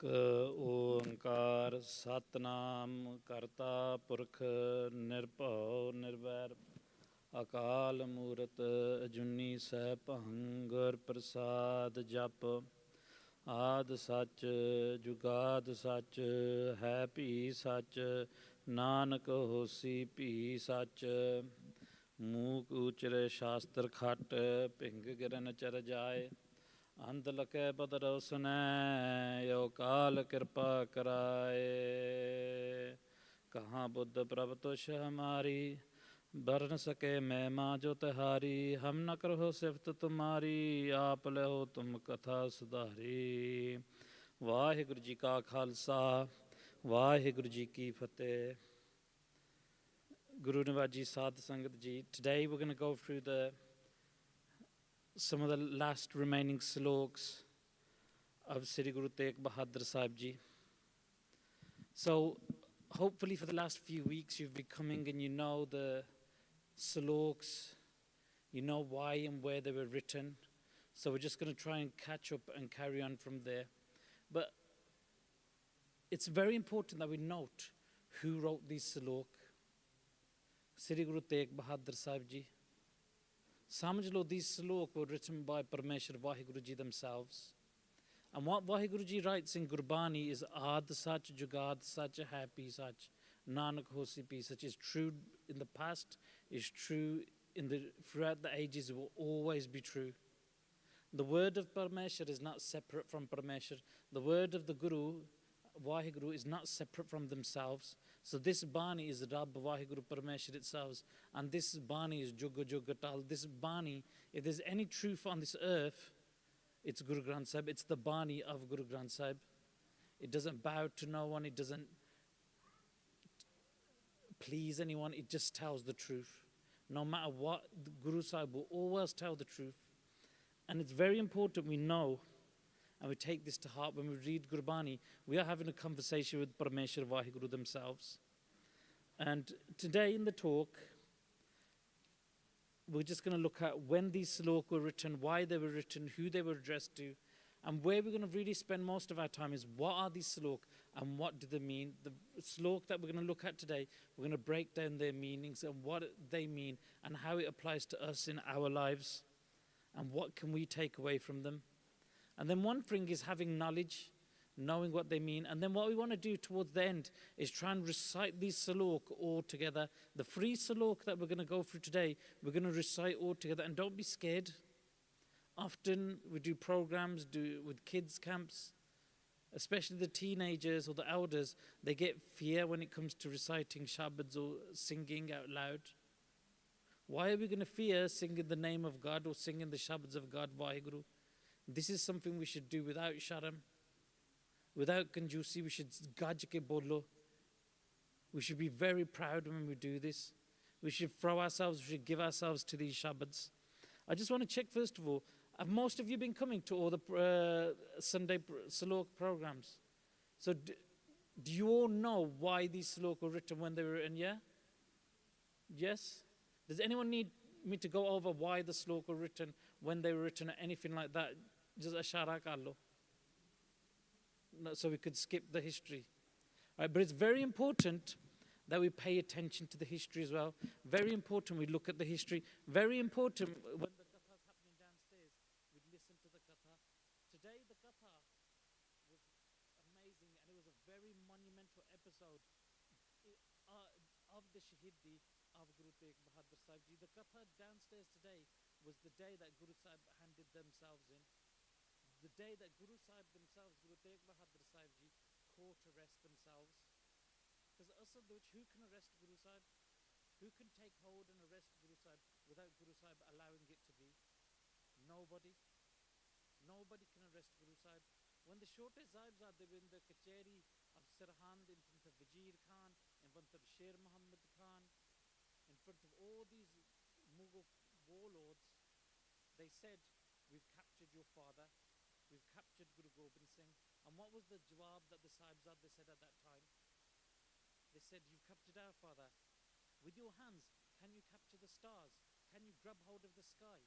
ਏਕ ਓੰਕਾਰ ਸਤਨਾਮ ਕਰਤਾ ਪੁਰਖ ਨਿਰਭਉ ਨਿਰਵੈਰ ਅਕਾਲ ਮੂਰਤ ਅਜੂਨੀ ਸੈਭੰ ਗੁਰ ਪ੍ਰਸਾਦ ਜਪ ਆਦ ਸੱਚ ਜੁਗਾਦ ਸੱਚ ਹੈ ਭੀ ਸੱਚ ਨਾਨਕ ਹੋਸੀ ਭੀ ਸੱਚ ਮੂਕ ਉਚਰੇ ਸ਼ਾਸਤਰ ਖਟ ਭਿੰਗ ਗਿਰਨ ਚਰ ਜਾਏ ਅੰਧ ਲਕੈ ਬਦਰ ਸੁਨੈ ਯੋ ਕਾਲ ਕਿਰਪਾ ਕਰਾਏ ਕਹਾਂ ਬੁੱਧ ਪ੍ਰਭ ਤੁਸ਼ ਹਮਾਰੀ ਬਰਨ ਸਕੇ ਮਹਿਮਾ ਜੋ ਤਿਹਾਰੀ ਹਮ ਨ ਕਰਹੁ ਸਿਫਤ ਤੁਮਾਰੀ ਆਪ ਲਹੋ ਤੁਮ ਕਥਾ ਸੁਧਾਰੀ ਵਾਹਿਗੁਰੂ ਜੀ ਕਾ ਖਾਲਸਾ ਵਾਹਿਗੁਰੂ ਜੀ ਕੀ ਫਤਿਹ Guru Nivaji Sadh Sangat Ji. Today we're going to go through some of the last remaining Saloks of Sri Guru Tegh Bahadur Sahib Ji. So hopefully for the last few weeks you've been coming and you know the Saloks, you know why and where they were written. So we're just going to try and catch up and carry on from there. But it's very important that we note who wrote these Salok. Sri Guru Tegh Bahadur Sahib Ji. Samajh lo, these Salok were written by Parmeshwar Vaheguru Ji themselves. And what Vaheguru Ji writes in Gurbani is Aad Sach, Jugad Sach, Happy Sach, Nanak Hosi Pi Sach is true in the past, is true throughout the ages, it will always be true. The word of Parmeshwar is not separate from Parmeshwar. The word of the Guru, Vaheguru, is not separate from themselves. So this Bani is Rabb Vaheguru Parmeshwar itself, and this Bani is Juga Juga Tal. This Bani, if there's any truth on this earth, it's Guru Granth Sahib. It's the Bani of Guru Granth Sahib. It doesn't bow to no one. It doesn't please anyone. It just tells the truth. No matter what, Guru Sahib will always tell the truth. And it's very important we know and we take this to heart when we read Gurbani. We are having a conversation with Parmeshwar Vaheguru themselves. And today in the talk, we're just going to look at when these Salok were written, why they were written, who they were addressed to, and where we're going to really spend most of our time is what are these Salok and what do they mean. The Salok that we're going to look at today, we're going to break down their meanings and what they mean and how it applies to us in our lives and what can we take away from them. And then one thing is having knowledge, knowing what they mean. And then what we want to do towards the end is try and recite these Salok all together. The 3 Salok that we're going to go through today, we're going to recite all together. And don't be scared. Often we do programs with kids camps, especially the teenagers or the elders. They get fear when it comes to reciting shabads or singing out loud. Why are we going to fear singing the name of God or singing the shabads of God, Vaheguru? This is something we should do without sharam, without kanjusi. We should gaj ke bolo. We should be very proud when we do this. We should throw ourselves, we should give ourselves to these shabads. I just want to check first of all, have most of you been coming to all the Sunday Salok programs? So do you all know why these Salok were written when they were written, yeah? Yes? Does anyone need me to go over why the Salok were written, when they were written, or anything like that? Just ashara kar lo. No, so we could skip the history. Right, but it's very important that we pay attention to the history as well. Very important we look at the history. Very important when the katha is happening downstairs, we listen to the katha. Today the katha was amazing and it was a very monumental episode of the Shahidi of Guru Tegh Bahadur Sahib Ji. The katha downstairs today was the day that Guru Sahib handed themselves in. The day that Guru Sahib themselves, Guru Tegh Bahadur Sahib Ji, called to arrest themselves. Because who can arrest Guru Sahib? Who can take hold and arrest Guru Sahib without Guru Sahib allowing it to be? Nobody. Nobody can arrest Guru Sahib. When the Shote Sahibs are in the Kacheri of Sirhind, in front of Vajir Khan, in front of Sher Muhammad Khan, in front of all these Mughal warlords, they said, we've captured your father. We've captured Guru Gobind Singh. And what was the jawab that the Sahibzade said at that time? They said, you've captured our father. With your hands, can you capture the stars? Can you grab hold of the sky?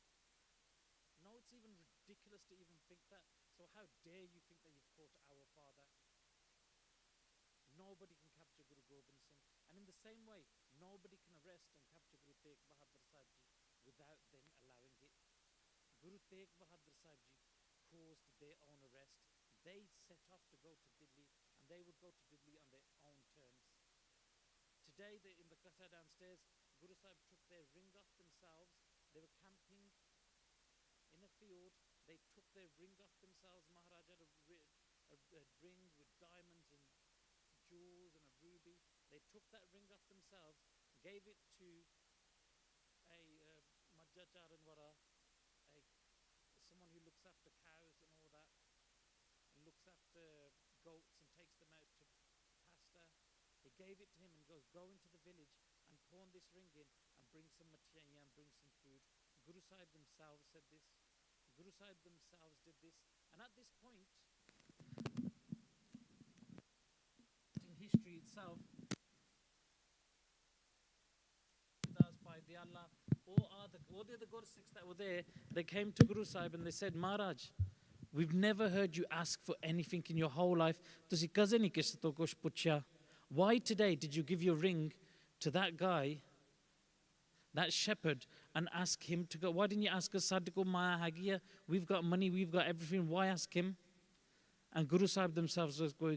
No, it's even ridiculous to even think that. So how dare you think that you've caught our father? And in the same way, nobody can arrest and capture Guru Tegh Bahadur Sahib Ji without them allowing it. Guru Tegh Bahadur Sahib Ji caused their own arrest. They set off to go to Delhi, and they would go to Delhi on their own terms. Today, in the Katha downstairs, Guru Sahib took their ring off themselves. They were camping in a field. They took their ring off themselves. Maharaj had a ring with diamonds and jewels and a ruby. They took that ring off themselves, gave it to a Majjacharanwara, someone who looks after cows and all that, and looks after goats and takes them out to pasture. He gave it to him and goes, go into the village and pawn this ring in and bring some materiya and bring some food. Guru Sahib themselves said this. Guru Sahib themselves did this. And at this point, in history itself, by the Allah, all the other Gursikhs that were there, they came to Guru Sahib and they said, Maharaj, we've never heard you ask for anything in your whole life. Why today did you give your ring to that guy, that shepherd, and ask him to go? Why didn't you ask us, Sadiko Maya Hagia? We've got money, we've got everything. Why ask him? And Guru Sahib themselves was going,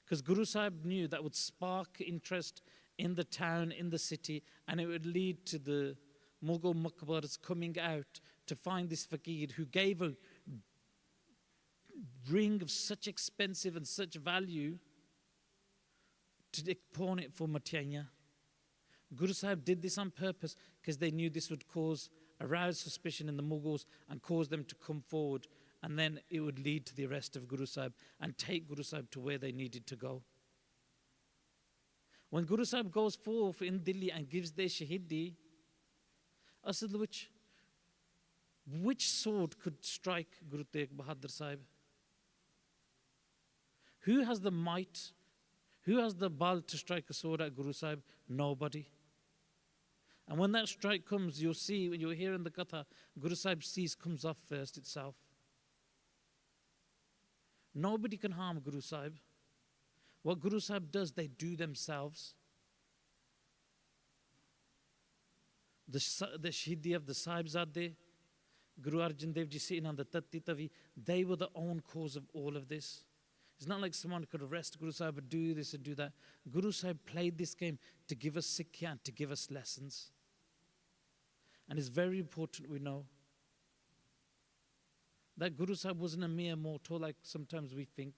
because Guru Sahib knew that would spark interest in the town, in the city, and it would lead to the Mughal Makbars coming out to find this fakir who gave a ring of such expensive and such value to pawn it for Matiyanya. Guru Sahib did this on purpose because they knew this would arouse suspicion in the Mughals and cause them to come forward, and then it would lead to the arrest of Guru Sahib and take Guru Sahib to where they needed to go. When Guru Sahib goes forth in Delhi and gives their Shahidi, Asad, which sword could strike Guru Tegh Bahadur Sahib? Who has the might? Who has the bal to strike a sword at Guru Sahib? Nobody. And when that strike comes, you'll see, when you're hearing the Katha, Guru Sahib's cease comes off first itself. Nobody can harm Guru Sahib. What Guru Sahib does, they do themselves. The Shahidi of the Sahibzade, Guru Arjan Dev Ji sitting on the Tatti Tavi, they were the own cause of all of this. It's not like someone could arrest Guru Sahib and do this and do that. Guru Sahib played this game to give us Sikhi and to give us lessons. And it's very important we know that Guru Sahib wasn't a mere mortal like sometimes we think.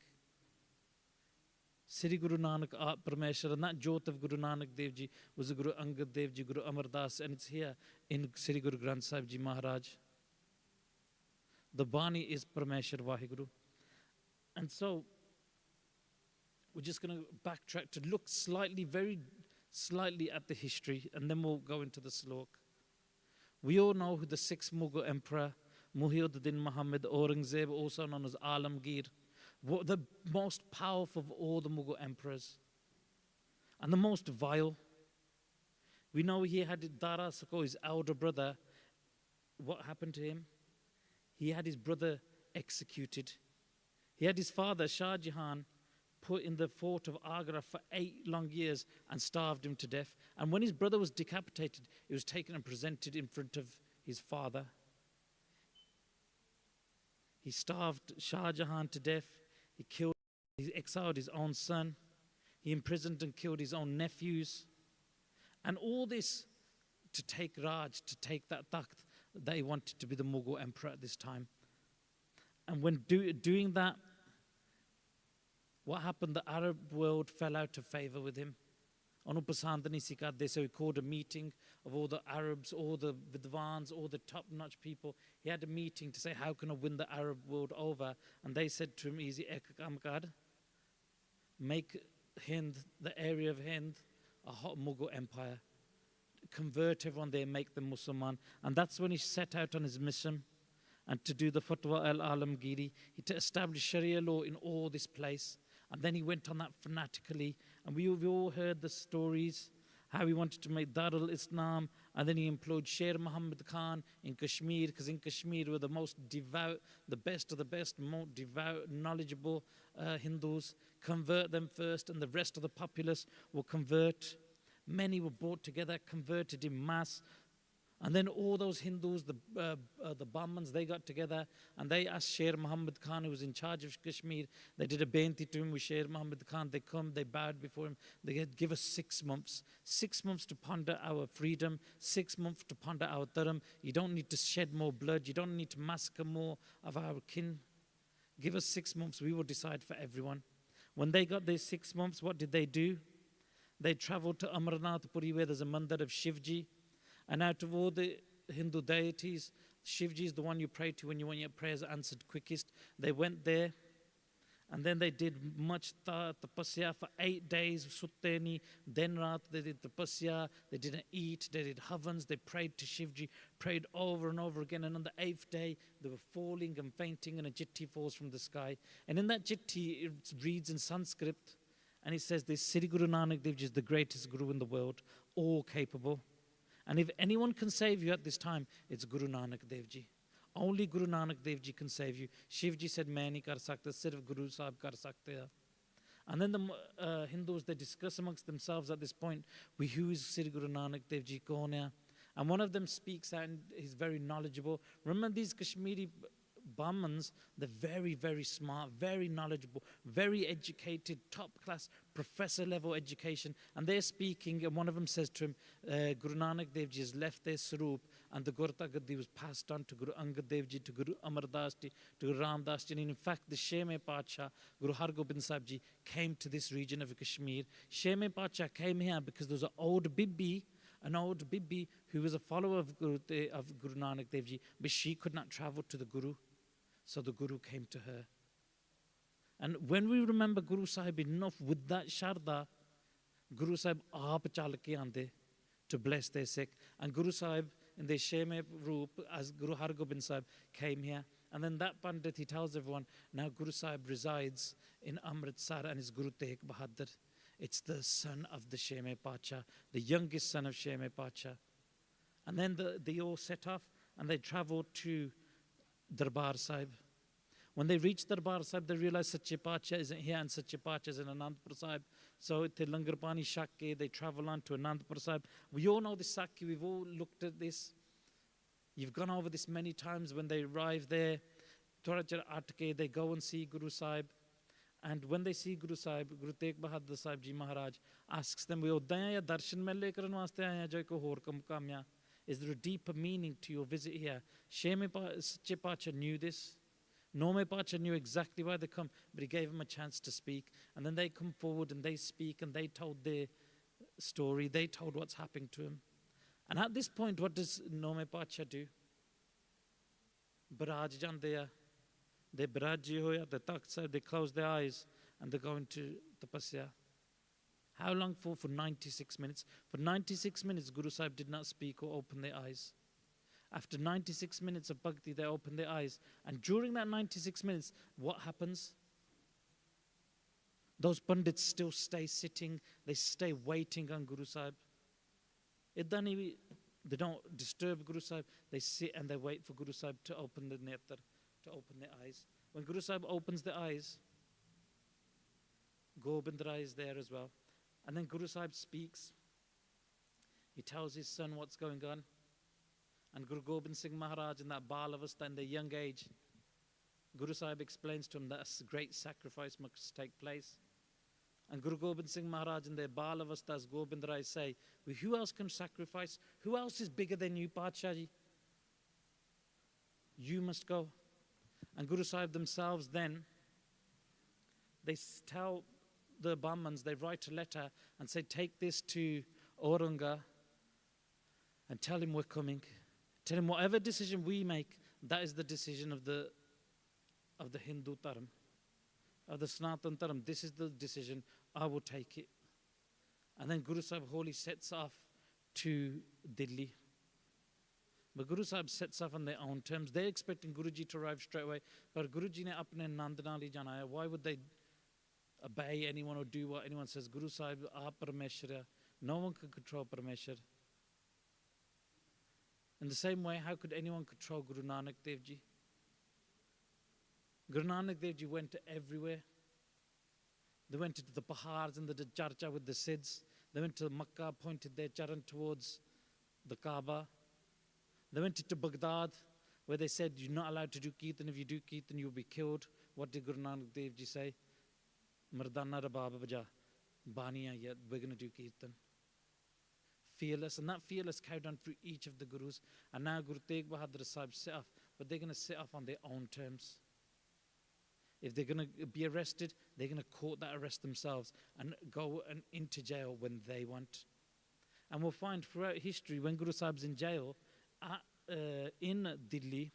Sri Guru Nanak Parmeshwar, and that jot of Guru Nanak Dev Ji was Guru Angad Dev Ji, Guru Amar Das, and it's here in Sri Guru Granth Sahib Ji Maharaj. The Bani is Parmeshwar Vaheguru. And so, we're just going to backtrack to look very slightly at the history, and then we'll go into the Salok. We all know who the sixth Mughal emperor, Muhyiddin Muhammad Aurangzeb, also known as Alamgir, the most powerful of all the Mughal emperors, and the most vile. We know he had Dara Sakho, his elder brother. What happened to him? He had his brother executed. He had his father, Shah Jahan, put in the fort of Agra for 8 long years and starved him to death. And when his brother was decapitated, he was taken and presented in front of his father. He starved Shah Jahan to death. He exiled his own son. He imprisoned and killed his own nephews. And all this to take Raj, to take that takht that he wanted to be the Mughal emperor at this time. And when doing that, what happened? The Arab world fell out of favor with him. So he called a meeting of all the Arabs, all the Vidwans, all the top-notch people. He had a meeting to say, how can I win the Arab world over? And they said to him, easy, make Hind, the area of Hind, a hot Mughal empire. Convert everyone there, make them Musliman. And that's when he set out on his mission. And to do the Fatwa al-Alamgiri, he established Sharia law in all this place. And then he went on that fanatically. And we've all heard the stories, how he wanted to make Darul Islam, and then he employed Sher Muhammad Khan in Kashmir, because in Kashmir were the most devout, the best of the best, more devout, knowledgeable Hindus. Convert them first, and the rest of the populace will convert. Many were brought together, converted in mass. And then all those Hindus, the Brahmins, they got together and they asked Sher Muhammad Khan, who was in charge of Kashmir, they did a beinti to him with Sher Muhammad Khan. They come, they bowed before him. They said, give us 6 months. 6 months to ponder our freedom, 6 months to ponder our dharam. You don't need to shed more blood. You don't need to massacre more of our kin. Give us 6 months. We will decide for everyone. When they got their 6 months, what did they do? They traveled to Amarnath Puri, where there's a mandir of Shivji. And out of all the Hindu deities, Shivji is the one you pray to when you want your prayers answered quickest. They went there, and then they did much tapasya for 8 days, sutteni, then raat, they did tapasya, they didn't eat, they did havans, they prayed to Shivji, prayed over and over again, and on the 8th day, they were falling and fainting, and a chitti falls from the sky. And in that chitti, it reads in Sanskrit, and it says, this Sri Guru Nanak Dev Ji is the greatest Guru in the world, all capable. And if anyone can save you at this time, it's Guru Nanak Dev Ji. Only Guru Nanak Dev Ji can save you. Shivji said, main nahi kar sakta, sirf Guru Sahib kar sakte hai. And then the Hindus, they discuss amongst themselves at this point, who is Sri Guru Nanak Dev Ji, kaun hai? And one of them speaks out, and he's very knowledgeable. Remember these Kashmiri Brahmins, they're very, very smart, very knowledgeable, very educated, top class, professor level education. And they're speaking, and one of them says to him, Guru Nanak Dev Ji has left their Sarup, and the Gurta Gaddi was passed on to Guru Angad Dev Ji, to Guru Amar Das Ji, to Guru Ram Das Ji. And in fact, the Sheme Pacha, Guru Har Gobind Sahib Ji, came to this region of Kashmir. Sheme Pacha came here because there was an old Bibi who was a follower of Guru Nanak Dev Ji, but she could not travel to the Guru. So the Guru came to her. And when we remember Guru Sahib enough with that Sharda, Guru Sahib aap chal ke aande to bless their Sikh. And Guru Sahib in the Sheme Roop as Guru Har Gobind Sahib came here. And then that Pandit, he tells everyone, now Guru Sahib resides in Amritsar and is Guru Tegh Bahadur. It's the son of the Sheme Pacha, the youngest son of Sheme Pacha. And then they all set off and they traveled to Darbar Sahib. When they reached Darbar Sahib, they realized Sache Pacha isn't here and Sache Pacha is in Anandpur Sahib. So they Langar Pani Shakke, they travel on to Anandpur Sahib. We all know this Sakhi, we've all looked at this. You've gone over this many times. When they arrive there, Thorajar Atke, they go and see Guru Sahib. And when they see Guru Sahib, Guru Tegh Bahadur Sahib Ji Maharaj asks them, darshan mein lekar vaste aaye hain, jo koi hor kam ya? Is there a deeper meaning to your visit here? Sache Pacha knew this. Nome Pacha knew exactly why they come, but he gave them a chance to speak. And then they come forward and they speak and they told their story. They told what's happening to him. And at this point, what does Nome Pacha do? Baraj jande, they baraji hoya, the Takht Sahib, they close their eyes and they go into tapasya. How long for? For 96 minutes. For 96 minutes, Guru Sahib did not speak or open their eyes. After 96 minutes of bhakti, they opened their eyes. And during that 96 minutes, what happens? Those Pandits still stay sitting. They stay waiting on Guru Sahib. They don't disturb Guru Sahib. They sit and they wait for Guru Sahib to open the netar, to open their eyes. When Guru Sahib opens their eyes, Gobindra is there as well. And then Guru Sahib speaks. He tells his son what's going on. And Guru Gobind Singh Maharaj in that Balavasta in their young age, Guru Sahib explains to him that a great sacrifice must take place. And Guru Gobind Singh Maharaj in their Balavasta, as Gobind Rai say, well, who else can sacrifice? Who else is bigger than you, Pachaji? You must go. And Guru Sahib themselves then, they tell the Brahmins, they write a letter and say, take this to Auranga and tell him we're coming. Tell him whatever decision we make, that is the decision of the Hindu Dharam, of the Sanatan Dharam. This is the decision, I will take it. And then Guru Sahib Holy sets off to Delhi. But Guru Sahib sets off on their own terms. They're expecting Guruji to arrive straight away. But Guruji ne apne Nandana jana hai. Why would they obey anyone or do what anyone says? Guru Sahib, aap Parameshwara, No one could control Parameshwar. In the same way, how could anyone control Guru Nanak Dev Ji? Guru Nanak Dev Ji went everywhere. They went into the Pahars and they did charcha with the Siddhs. They went to Makkah, pointed their charan towards the Kaaba. They went into Baghdad, where they said, you're not allowed to do Kirtan. If you do Kirtan, you'll be killed. What did Guru Nanak Dev Ji say? Mardana Rababa Baja, Baniya, yet we're going to do Kirtan. Fearless, and that fearless carried on through each of the Gurus. And now Guru Tegh Bahadur Sahib set off, but they're going to set off on their own terms. If they're going to be arrested, they're going to court that arrest themselves and go into jail when they want. And we'll find throughout history, when Guru Sahib's in jail, in Delhi,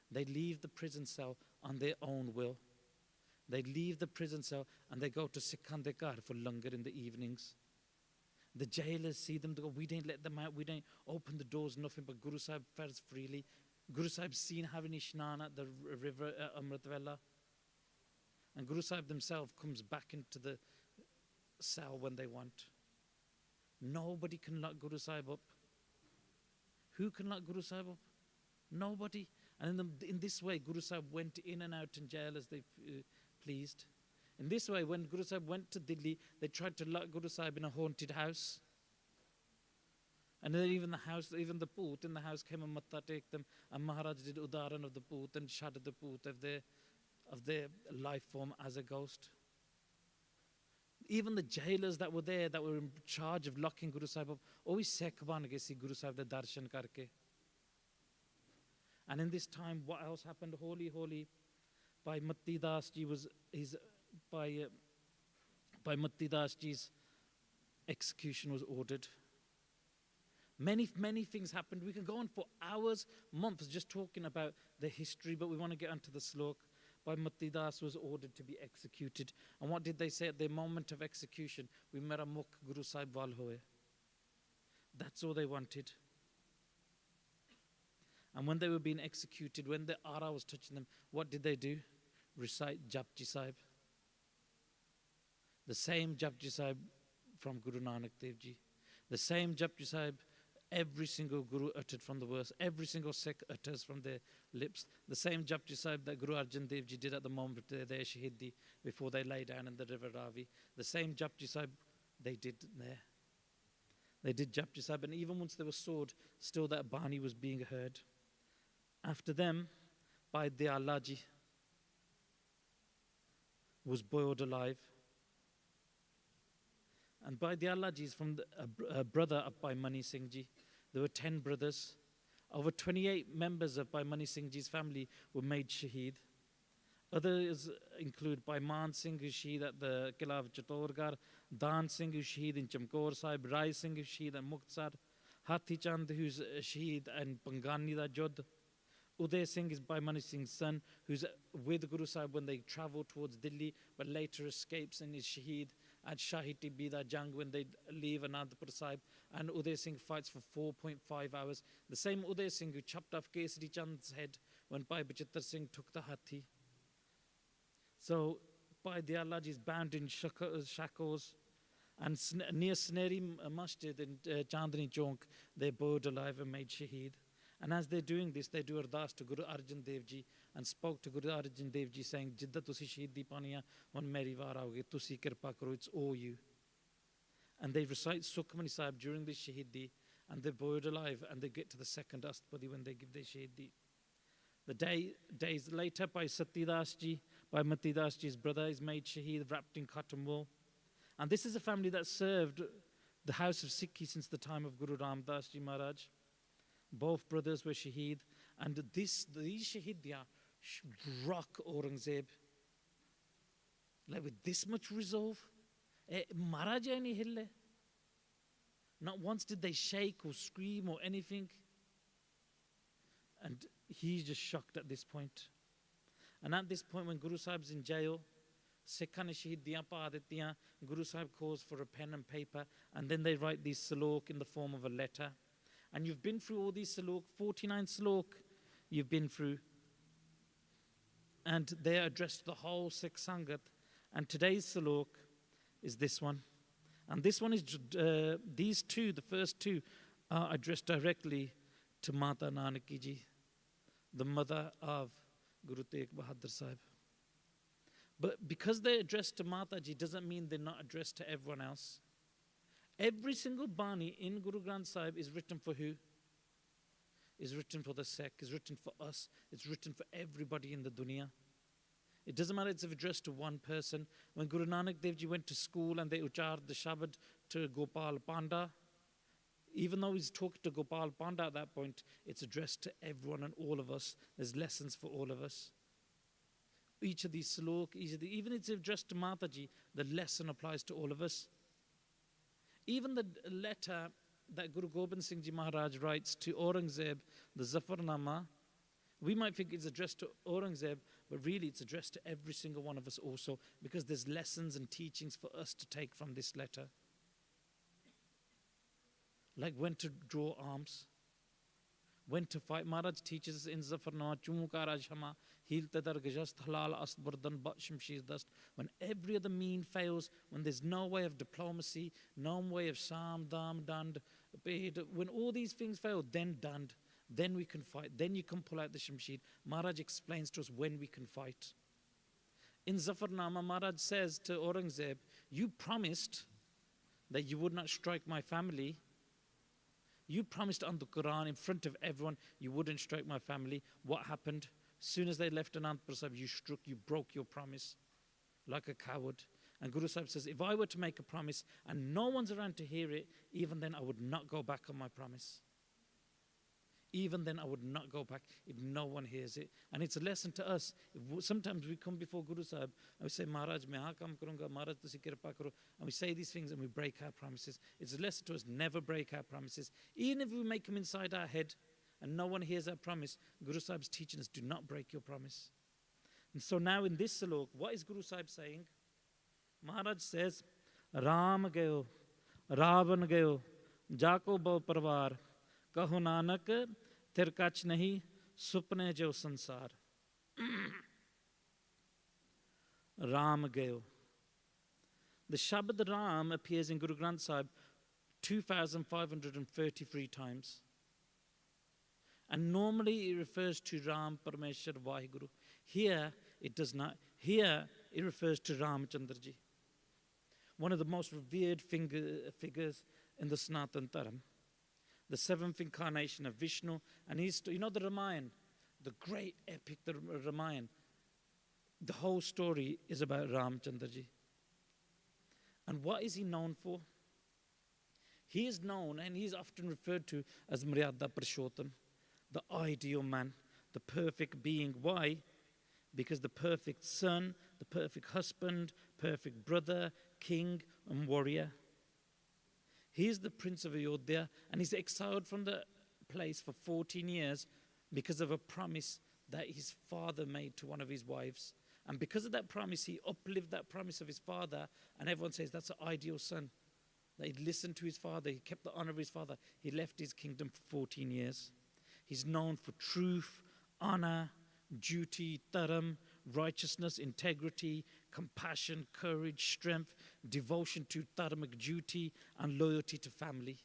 they leave the prison cell on their own will. They leave the prison cell and they go to Sikhan de Ghar for langar in the evenings. The jailers see them, they go, we didn't let them out, we didn't open the doors, nothing, but Guru Sahib fares freely. Guru Sahib's seen having Ishnan at the river Amritvela. And Guru Sahib themselves comes back into the cell when they want. Nobody can lock Guru Sahib up. Who can lock Guru Sahib up? Nobody. And in this way, Guru Sahib went in and out in jail as they pleased. In this way, when Guru Sahib went to Delhi, they tried to lock Guru Sahib in a haunted house. And then even the Poot in the house came and matta take them. And Maharaj did udaran of the Poot and shadowed the Poot of their life form as a ghost. Even the jailers that were there, that were in charge of locking Guru Sahib up, always Sikh ban gaye si Guru Sahib da darshan karke. And in this time, what else happened? Holy, Bhai Matti Das Ji was Bhai Matti Das Ji's execution was ordered. Many things happened. We can go on for hours, months, just talking about the history, but we want to get onto the slok. Bhai Matti Das was ordered to be executed. And what did they say at the moment of execution? We mera mukh Guru Sahib wal hoye. That's all they wanted. And when they were being executed, when the Ara was touching them, what did they do? Recite Japji Sahib. The same Japji Sahib from Guru Nanak Dev Ji. The same Japji Sahib every single Guru uttered from the verse. Every single Sikh utters from their lips. The same Japji Sahib that Guru Arjan Dev Ji did at the moment of their Shahidi before they lay down in the river Ravi. The same Japji Sahib they did there. They did Japji Sahib, and even once they were sword, still that Bani was being heard. After them, Bhai Diyala Ji was boiled alive. And Bhai Diyala Ji is from a brother of Bhai Mani Singh Ji. There were 10 brothers. Over 28 members of Bhai Mani Singh Ji's family were made shaheed. Others include Bhai Maan Singh, who's shaheed at the Qila of Chittorgarh, Dan Singh, who's shaheed in Chamkaur Sahib, Rai Singh, who's shaheed at Muktsar, Hathi Chand, who's shaheed in Pangani da Jod. Uday Singh is Bhai Mani Singh's son, who's with Guru Sahib when they travel towards Delhi, but later escapes and is shaheed at Shahi Tibbi da Jang when they leave Anandpur Sahib. And Uday Singh fights for 4.5 hours. The same Uday Singh who chopped off Kesari Chand's head when Bhai Bachittar Singh took the Hathi. So Bhai Diyala Ji is bound in shackles. And near Sneri Masjid in Chandni Chowk, they're burned alive and made shaheed. And as they're doing this, they do ardas to Guru Arjan Dev Ji and spoke to Guru Arjan Dev Ji saying, Jidda tusi shaheedi paniya, on meri var aoge, tusi kirpa karo, it's all you. And they recite Sukhmani Sahib during this shaheedi, and they're buried alive, and they get to the second Astpadi when they give their shaheedi. The days later, by Sati Das Ji, by Mati Das Ji's brother, is made shaheed, wrapped in cotton wool. And this is a family that served the house of Sikhi since the time of Guru Ram Das Ji Maharaj. Both brothers were shaheed, and these shaheediyah rock Aurangzeb. Like with this much resolve, Maharaj nahi hille. Not once did they shake or scream or anything. And he's just shocked at this point. And at this point, when Guru Sahib's in jail, Sikhan ne shaheediyan pa dittiyan, Guru Sahib calls for a pen and paper, and then they write these salok in the form of a letter. And you've been through all these salok, 49 salok you've been through. And they're addressed to the whole Sikh Sangat. And today's salok is this one. And this one is, these two, the first two, are addressed directly to Mata Nanaki Ji, the mother of Guru Tegh Bahadur Sahib. But because they're addressed to Mata Ji doesn't mean they're not addressed to everyone else. Every single Bani in Guru Granth Sahib is written for who? Is written for the Sikh, is written for us, it's written for everybody in the dunya. It doesn't matter it's addressed to one person. When Guru Nanak Dev Ji went to school and they uchard the Shabad to Gopal Panda, even though he's talking to Gopal Panda at that point, it's addressed to everyone and all of us. There's lessons for all of us. Each of these slok, even if it's addressed to Mataji, the lesson applies to all of us. Even the letter that Guru Gobind Singh Ji Maharaj writes to Aurangzeb, the Zafarnama, we might think it's addressed to Aurangzeb, but really it's addressed to every single one of us also, because there's lessons and teachings for us to take from this letter. Like when to draw arms, when to fight. Maharaj teaches us in Zafarnama, Chumukaraj Hama, Hil Tadar Gajast Halal Asbardan Batshimshir Dast. When every other mean fails, when there's no way of diplomacy, no way of Sham, Dam, Dand, when all these things fail, then Dand. Then we can fight. Then you can pull out the Shamshir. Maharaj explains to us when we can fight. In Zafarnama, Maharaj says to Aurangzeb, you promised that you would not strike my family. You promised on the Quran in front of everyone you wouldn't strike my family. What happened? As soon as they left Anandpur Sahib, you struck, you broke your promise like a coward. And Guru Sahib says, if I were to make a promise and no one's around to hear it, even then I would not go back on my promise. Even then I would not go back if no one hears it. And it's a lesson to us. Sometimes we come before Guru Sahib and we say, Maharaj, main aa kaam karunga, Maharaj tusi kirpa karo. And we say these things and we break our promises. It's a lesson to us, never break our promises. Even if we make them inside our head and no one hears our promise, Guru Sahib's teaching us, do not break your promise. And so now in this salok, what is Guru Sahib saying? Maharaj says, Ram gayo, Ravan gayo, Jako bo parvar, Kaho Nanak, Tirkach nahi, Supne jo sansar. Ram gayo. The Shabad Ram appears in Guru Granth Sahib 2,533 times. And normally it refers to Ram Parameshwar Vaheguru. Here it does not. Here it refers to Ramchandraji, one of the most revered figures in the Sanatan Dharam. The seventh incarnation of Vishnu. And he's, you know, the Ramayana, the great epic, the Ramayana. The whole story is about Ramchandraji. And what is he known for? He is known and he's often referred to as Maryada Purushottam, the ideal man, the perfect being. Why? Because the perfect son, the perfect husband, perfect brother, king and warrior. He is the Prince of Ayodhya and he's exiled from the place for 14 years because of a promise that his father made to one of his wives. And because of that promise, he uplived that promise of his father, and everyone says that's an ideal son. That he listened to his father, he kept the honor of his father. He left his kingdom for 14 years. He's known for truth, honor, duty, dharam, righteousness, integrity, compassion, courage, strength, devotion to dharmic duty, and loyalty to family.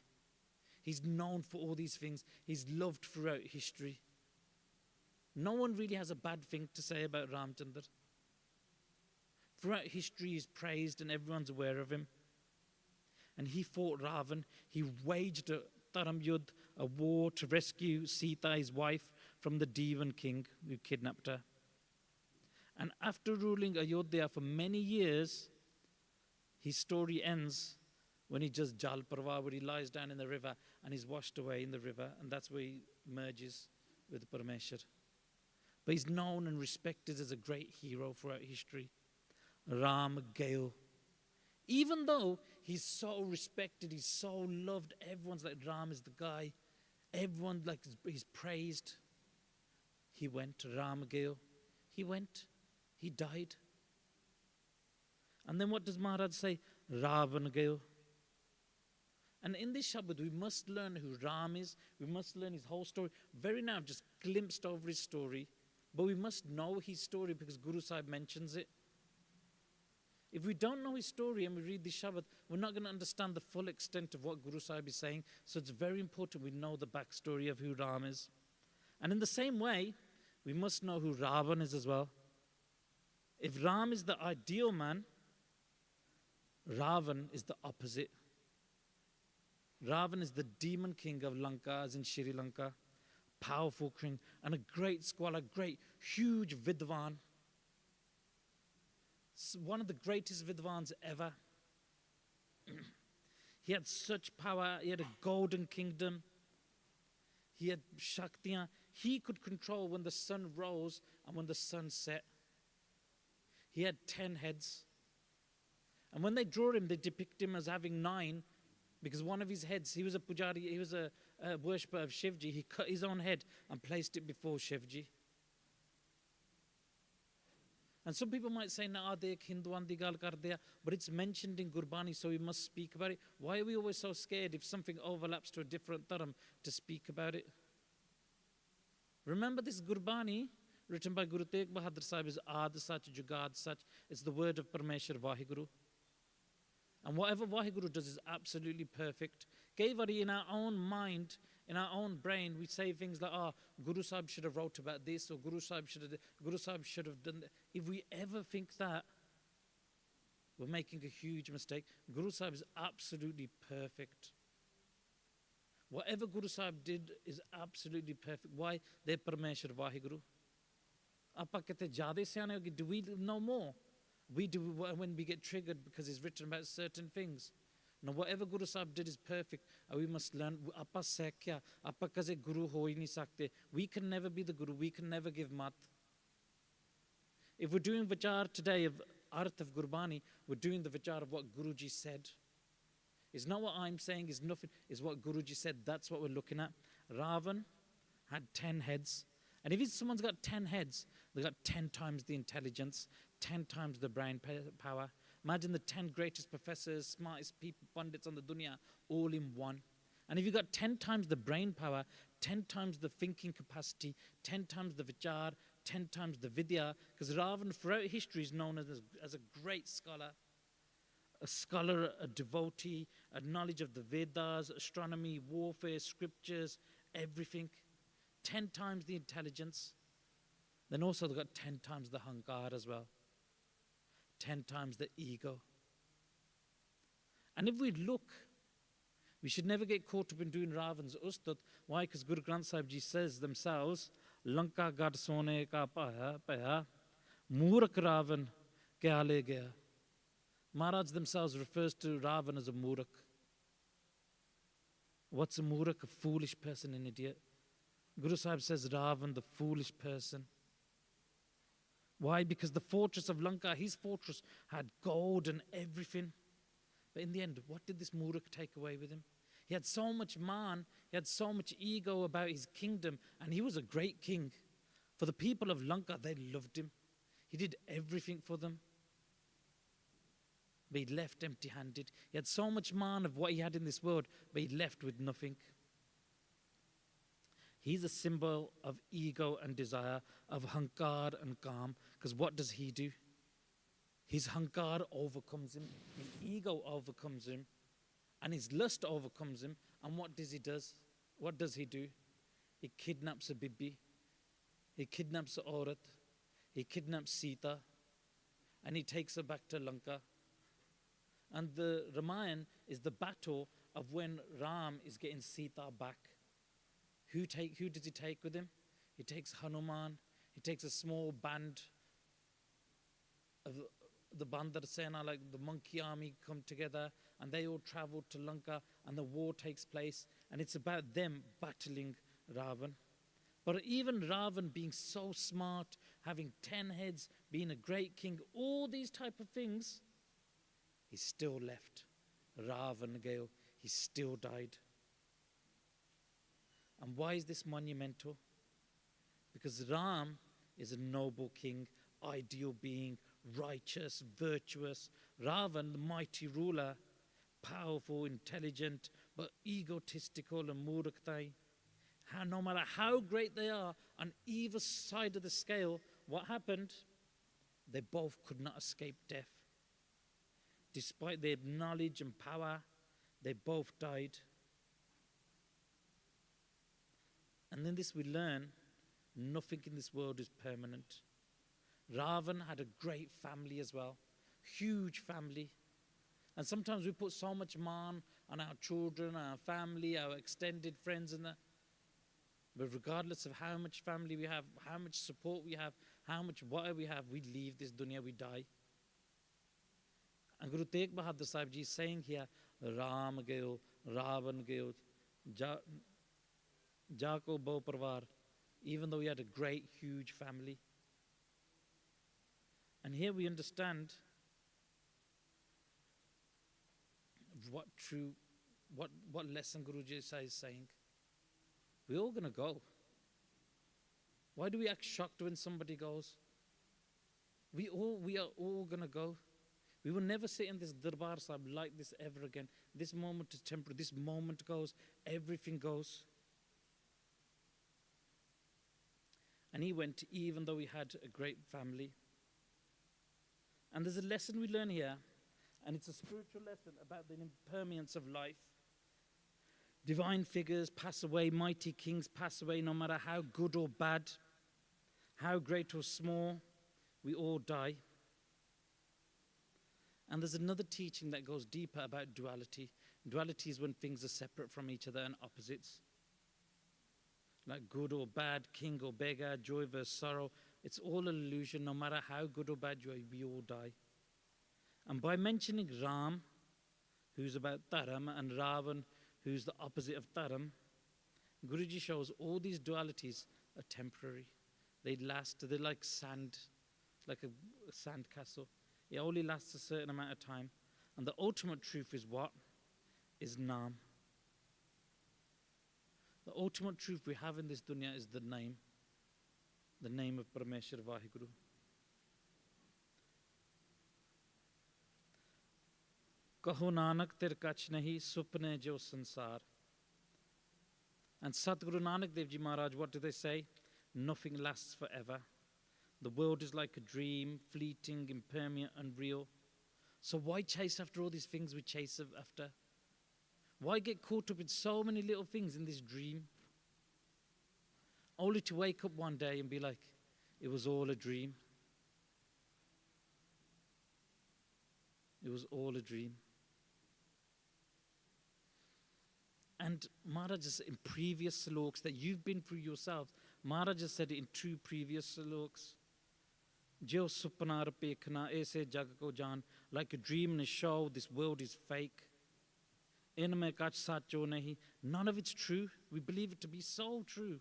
He's known for all these things. He's loved throughout history. No one really has a bad thing to say about Ramchandra. Throughout history, he's praised and everyone's aware of him. And he fought Ravan. He waged a Dharam Yudh, a war to rescue Sita, his wife, from the Devan king who kidnapped her. And after ruling Ayodhya for many years, his story ends when he does Jal Parva, where he lies down in the river and he's washed away in the river, and that's where he merges with Parameshwar. But he's known and respected as a great hero throughout history. Ram Gayo. Even though he's so respected, he's so loved, everyone's like, Ram is the guy. Everyone, like, he's praised. He went to Ram Gayo. He went. He died. And then what does Maharaj say? Ravan Gayo. And in this Shabad, we must learn who Ram is. We must learn his whole story. Very now, I've just glimpsed over his story. But we must know his story because Guru Sahib mentions it. If we don't know his story and we read the Shabad, we're not going to understand the full extent of what Guru Sahib is saying. So it's very important we know the backstory of who Ram is. And in the same way, we must know who Ravan is as well. If Ram is the ideal man, Ravan is the opposite. Ravan is the demon king of Lanka, as in Sri Lanka. Powerful king and a great scholar, great, huge Vidwan. One of the greatest Vidwans ever. He had such power. He had a golden kingdom. He had Shaktiyan. He could control when the sun rose and when the sun set. He had 10 heads. And when they draw him, they depict him as having 9, because one of his heads, he was a pujari, he was a worshipper of Shivji. He cut his own head and placed it before Shivji. And some people might say, "Na dekh Hinduan di gal kar diya," but it's mentioned in Gurbani, so we must speak about it. Why are we always so scared if something overlaps to a different dharam to speak about it? Remember, this Gurbani, written by Guru Tegh Bahadur Sahib, is Aad Sach, Jugad Sach. It's the word of Parmeshwar Vaheguru. And whatever Vaheguru does is absolutely perfect. Kaivari, in our own mind, in our own brain, we say things like, Guru Sahib should have wrote about this, or Guru Sahib should have done that. If we ever think that, we're making a huge mistake. Guru Sahib is absolutely perfect. Whatever Guru Sahib did is absolutely perfect. Why? They're Parmeshwar Vaheguru. Do we know more? We do when we get triggered because it's written about certain things. Now, whatever Guru Sahib did is perfect. We must learn. We can never be the Guru. We can never give mat. If we're doing vichar today of Arth of Gurbani, we're doing the vichar of what Guruji said. It's not what I'm saying, it's nothing, it's what Guruji said. That's what we're looking at. Ravan had 10 heads. And if someone's got 10 heads, they've got 10 times the intelligence, 10 times the brain power. Imagine the 10 greatest professors, smartest people, pundits on the dunya, all in one. And if you've got 10 times the brain power, 10 times the thinking capacity, 10 times the vichar, 10 times the vidya, because Ravan throughout history is known as a great scholar, a devotee, a knowledge of the Vedas, astronomy, warfare, scriptures, everything. 10 times the intelligence. Then also they've got 10 times the hankar as well. 10 times the ego. And if we look, we should never get caught up in doing Ravan's ustad. Why? Because Guru Granth Sahib Ji says themselves, Lanka gad sone ka paya, Murak Ravan kyale gaya. Maharaj themselves refers to Ravan as a Murak. What's a Murak? A foolish person, an idiot. Guru Sahib says Ravan, the foolish person. Why? Because the fortress of Lanka, his fortress, had gold and everything. But in the end, what did this Murak take away with him? He had so much Maan, he had so much ego about his kingdom, and he was a great king. For the people of Lanka, they loved him. He did everything for them. But he left empty-handed. He had so much Maan of what he had in this world, but he left with nothing. He's a symbol of ego and desire, of hankar and kam. Because what does he do? His hankar overcomes him, his ego overcomes him, and his lust overcomes him. And what does he do? What does he do? He kidnaps a bibi, he kidnaps a aurat, he kidnaps Sita, and he takes her back to Lanka. And the Ramayana is the battle of when Ram is getting Sita back. Who does he take with him? He takes Hanuman. He takes a small band of the Bandar Sena, like the monkey army, come together, and they all travel to Lanka, and the war takes place, and it's about them battling Ravan. But even Ravan being so smart, having 10 heads, being a great king, all these type of things, he still left. Ravan Gale, he still died. And why is this monumental? Because Ram is a noble king, ideal being, righteous, virtuous. Ravan, the mighty ruler, powerful, intelligent, but egotistical and muraktai. No matter how great they are, on either side of the scale, what happened? They both could not escape death. Despite their knowledge and power, they both died. And in this we learn, nothing in this world is permanent. Ravan had a great family as well, huge family. And sometimes we put so much Maan on our children, our family, our extended friends and that. But regardless of how much family we have, how much support we have, how much water we have, we leave this dunya, we die. And Guru Tegh Bahadur Sahib ji is saying here, Ram gayo, Ravan gayo, Jako Bo Parvar, even though he had a great, huge family. And here we understand what lesson Guruji is saying. We're all going to go. Why do we act shocked when somebody goes? We are all going to go. We will never sit in this Darbar Sahib like this ever again. This moment is temporary. This moment goes. Everything goes. And he went even though he had a great family. And there's a lesson we learn here. And it's a spiritual lesson about the impermanence of life. Divine figures pass away, mighty kings pass away, no matter how good or bad, how great or small, we all die. And there's another teaching that goes deeper about duality. Duality is when things are separate from each other and opposites. Like good or bad, king or beggar, joy versus sorrow. It's all an illusion. No matter how good or bad you are, we all die. And by mentioning Ram, who's about Dharam, and Ravan, who's the opposite of Dharam, Guruji shows all these dualities are temporary. They last, they're like sand, like a sand castle. It only lasts a certain amount of time. And the ultimate truth is what? Is naam. The ultimate truth we have in this dunya is the name of Parameshwar Vaheguru. Kaho Nanak tir kach nahi supne jo sansar. And Satguru Nanak Dev Ji Maharaj, what do they say? Nothing lasts forever. The world is like a dream, fleeting, impermanent, unreal. So why chase after all these things we chase after? Why get caught up in so many little things in this dream? Only to wake up one day and be like, it was all a dream. It was all a dream. And Maharaj has, in previous Saloks that you've been through yourselves, Maharaj has said it in 2 previous Saloks. Jo supnar pekhna aise jag ko jaan, like a dream in a show, this world is fake. Inme kach sacho nahi, none of it's true. We believe it to be so true.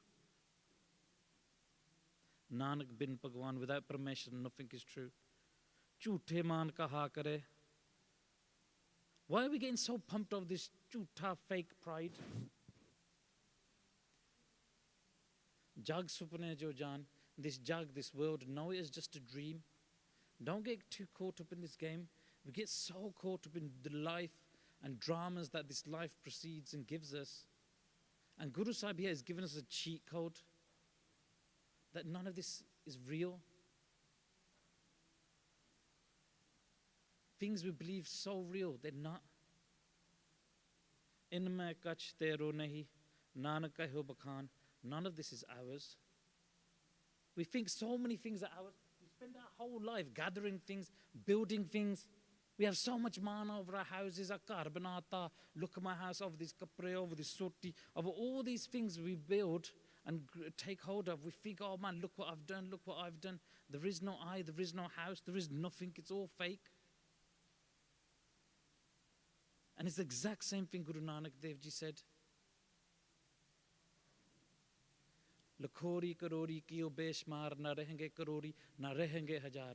Nanak bin Bhagwan, without permission, nothing is true. Jhoothe maan kaha kare. Why are we getting so pumped of this jhootha fake pride? Jag supne jo jaan, this jag, this world, know it is just a dream. Don't get too caught up in this game. We get so caught up in the life and dramas that this life proceeds and gives us. And Guru Sahib here has given us a cheat code that none of this is real. Things we believe so real, they're not. Inme kach tero nahi, nanak kaho bakhan. None of this is ours. We think so many things are ours. We spend our whole life gathering things, building things. We have so much mana over our houses, our ghar banata, look at my house, over this kapre, over this soti, over all these things we build and take hold of. We think, oh man, look what I've done, look what I've done. There is no I, there is no house, there is nothing, it's all fake. And it's the exact same thing Guru Nanak Dev Ji said. Lakhori karori kiyo beshmar, na rahenge karori, na rahenge hajar.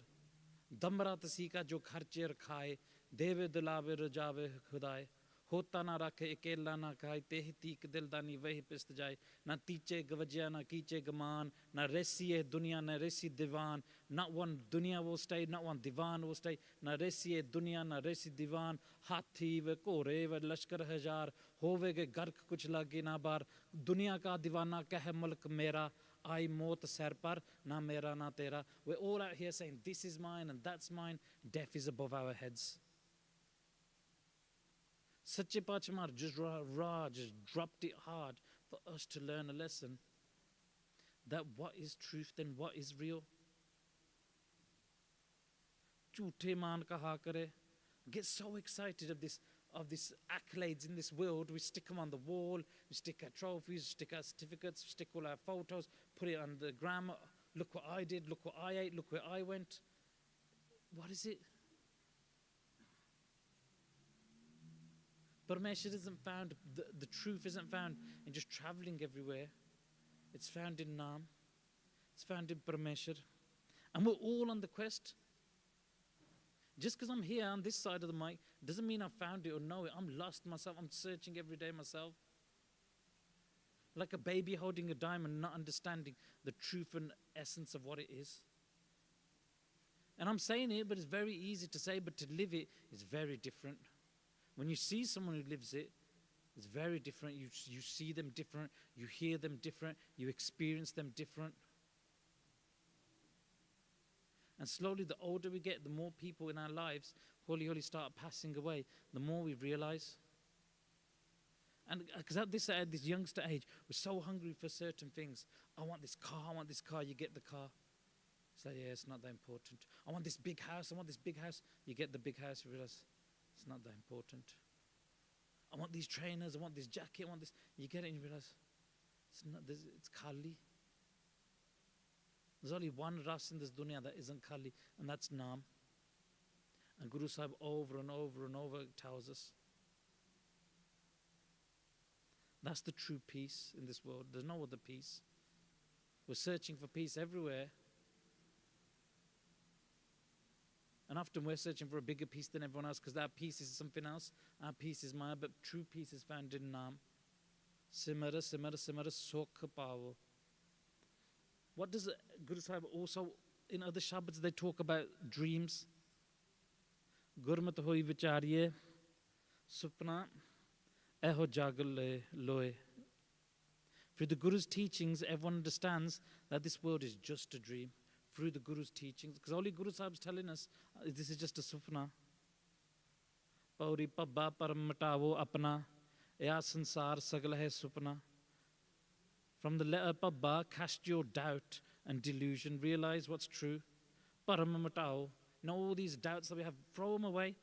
Damra tasi ka jo kharche rakhaye, deve dilave rajave khudaye. Hota na rakhe ekela na khaye, tehi teek dildani wahi pist jaye. Na tiche gavajya, na kiche gaman, na resi e dunya, na resi divan. Not one dunya will stay, not one divan will stay. Na resi e dunya, na resi divan. Hathi ve kore ve lashkar hajar. Hove ge gark kuch lage na bar. Dunya ka divana keh mulk mera. I maut sar par, na mera na tera. We're all out here saying this is mine and that's mine. Death is above our heads. Sache Pacha Maharaj just just dropped it hard for us to learn a lesson that what is truth and what is real. Jhoothe maan kaha kare. Get so excited of this accolades in this world. We stick them on the wall, we stick our trophies, stick our certificates, stick all our photos, put it on the gram. Look what I did, look what I ate, look where I went. What is it? Parmeshwar isn't found, the truth isn't found in just traveling everywhere. It's found in Naam. It's found in Parmeshwar. And we're all on the quest. Just because I'm here on this side of the mic doesn't mean I've found it or know it. I'm lost myself. I'm searching every day myself. Like a baby holding a diamond, not understanding the truth and essence of what it is. And I'm saying it, but it's very easy to say, but to live it is very different. When you see someone who lives it, it's very different. You see them different. You hear them different. You experience them different. And slowly, the older we get, the more people in our lives, holy start passing away, the more we realize. And because at this youngster age, we're so hungry for certain things. I want this car, you get the car. It's like, yeah, it's not that important. I want this big house, you get the big house, you realize it's not that important. I want these trainers, I want this jacket, I want this, you get it and you realize it's khali. There's only one ras in this dunya that isn't khali, and that's naam. And Guru Sahib over and over and over tells us that's the true peace in this world. There's no other peace. We're searching for peace everywhere. And often we're searching for a bigger peace than everyone else because our peace is something else. Our peace is Maya, but true peace is found in Naam. Simara, simara, simara, sokh pavo. What does Guru Sahib also, in other Shabads, they talk about dreams. Gurmat hoi vichariye, supna, eho jagal loe. Through the Guru's teachings, everyone understands that this world is just a dream. Through the Guru's teachings, because only Guru Sahib is telling us this is just a supna. Pauri pabba param matavo apna, ya sansar sagal hai supna. From the letter pabba, cast your doubt and delusion. Realize what's true. Param matavo. Know all these doubts that we have, throw them away,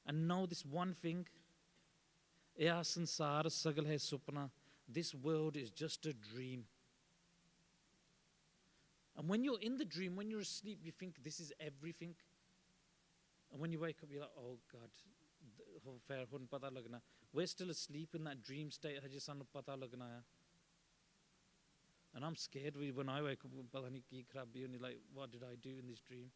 and know this one thing. Ya sansar sagal hai supna. This world is just a dream. And when you're in the dream, when you're asleep, you think this is everything. And when you wake up, you're like, oh God, we're still asleep in that dream state. And I'm scared when I wake up, and you're like, what did I do in this dream?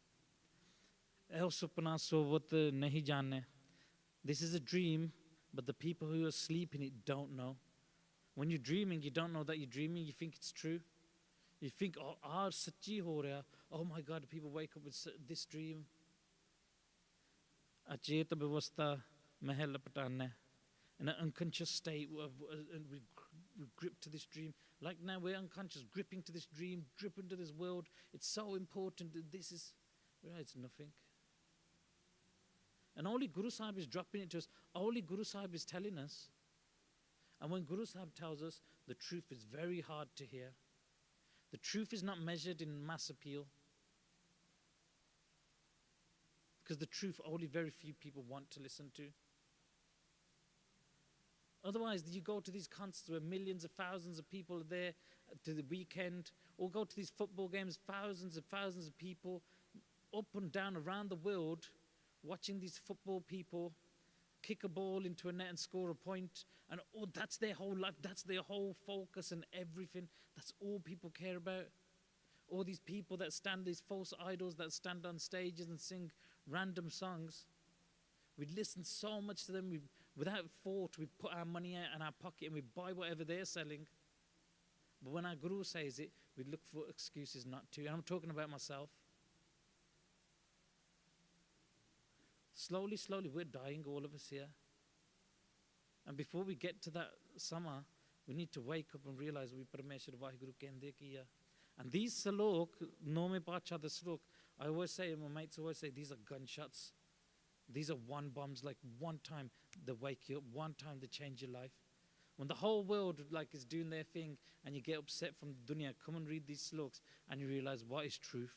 This is a dream, but the people who are asleep in it don't know. When you're dreaming, you don't know that you're dreaming. You think it's true. You think, oh, sachi ho raha. Oh my God, people wake up with this dream. Achet bhavastha mahal patana. In an unconscious state, we grip to this dream. Like now we're unconscious, gripping to this dream, dripping to this world. It's so important that this is, it's nothing. And only Guru Sahib is dropping it to us. Only Guru Sahib is telling us. And when Guru Sahib tells us, the truth is very hard to hear. The truth is not measured in mass appeal. Because the truth only very few people want to listen to. Otherwise, you go to these concerts where millions of thousands of people are there to the weekend, or go to these football games, thousands of people up and down around the world watching these football people kick a ball into a net and score a point, and that's their whole life, that's their whole focus and everything. That's all people care about. All these people that stand, these false idols that stand on stages and sing random songs. We listen so much to them, without thought, we put our money out in our pocket and we buy whatever they're selling. But when our Guru says it, we look for excuses not to. And I'm talking about myself. Slowly, we're dying, all of us here. And before we get to that summer, we need to wake up and realize we Parameshwar Vaheguru Kende Kiya. And these Salok, Nome Pacha the Salok, I always say, and my mates always say, these are gunshots. These are one bombs, like one time they wake you up, one time they change your life. When the whole world like is doing their thing and you get upset from the dunya, come and read these sloks and you realize what is truth.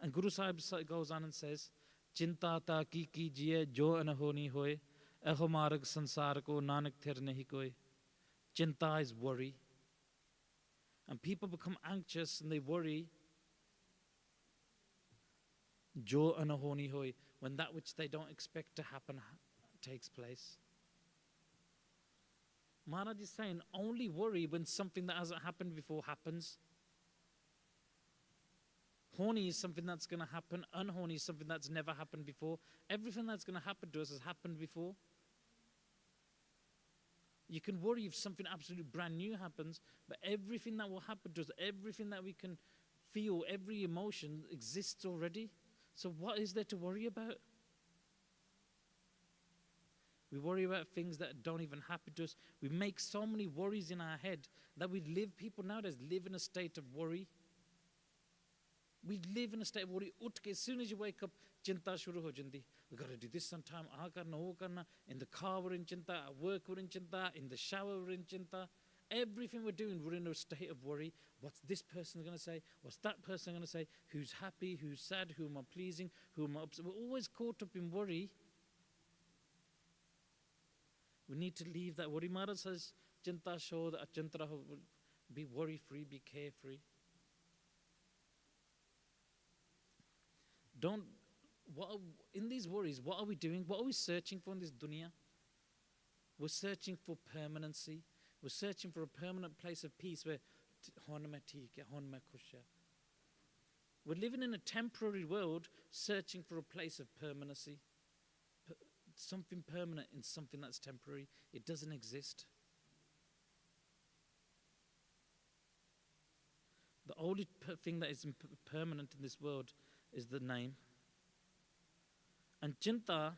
And Guru Sahib goes on and says, Chinta ta ki kijiye jo anahoni hoye, eho marg sansar ko nanak thir nahi koi. Chinta is worry. And people become anxious and they worry. Jo anahoni hoy, when that which they don't expect to happen takes place. Maharaj is saying only worry when something that hasn't happened before happens. Honi is something that's going to happen. Unhoni is something that's never happened before. Everything that's going to happen to us has happened before. You can worry if something absolutely brand new happens, but everything that will happen to us, everything that we can feel, every emotion exists already. So what is there to worry about? We worry about things that don't even happen to us. We make so many worries in our head that people nowadays live in a state of worry. We live in a state of worry. As soon as you wake up, chinta shuru ho jandi. We've got to do this sometime. In the car we're in chinta, at work we're in chinta, in the shower we're in chinta. Everything we're doing, we're in a state of worry. What's this person going to say? What's that person going to say? Who's happy? Who's sad? Who am I pleasing? Who am I upset? We're always caught up in worry. We need to leave that worry. Maharaj says, Chinta show that Chinta be worry-free, be carefree. In these worries, what are we doing? What are we searching for in this dunya? We're searching for permanency. We're searching for a permanent place of peace where we're living in a temporary world searching for a place of permanency. Something permanent in something that's temporary. It doesn't exist. The only thing that is permanent in this world is the name. And chinta,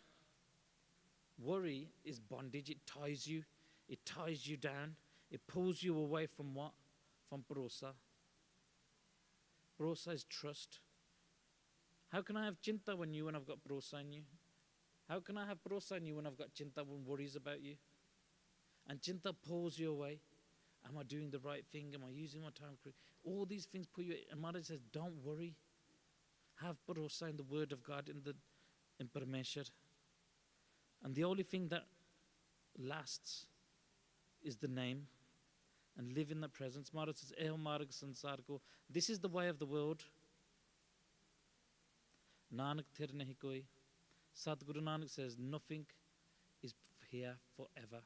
worry, is bondage. It ties you. It ties you down. It pulls you away from what? From bharosa. Bharosa is trust. How can I have chinta when I've got bharosa in you? How can I have bharosa in you when I've got chinta, when worries about you? And chinta pulls you away. Am I doing the right thing? Am I using my time correctly? All these things pull you. And Maharaj says, don't worry. Have bharosa in the word of God, in Parmeshwar. And the only thing that lasts is the name, and live in the presence. Maharaj says, Eho marg sansar ko. This is the way of the world. Nanak thir nahi koi. Sadguru Nanak says, nothing is here forever.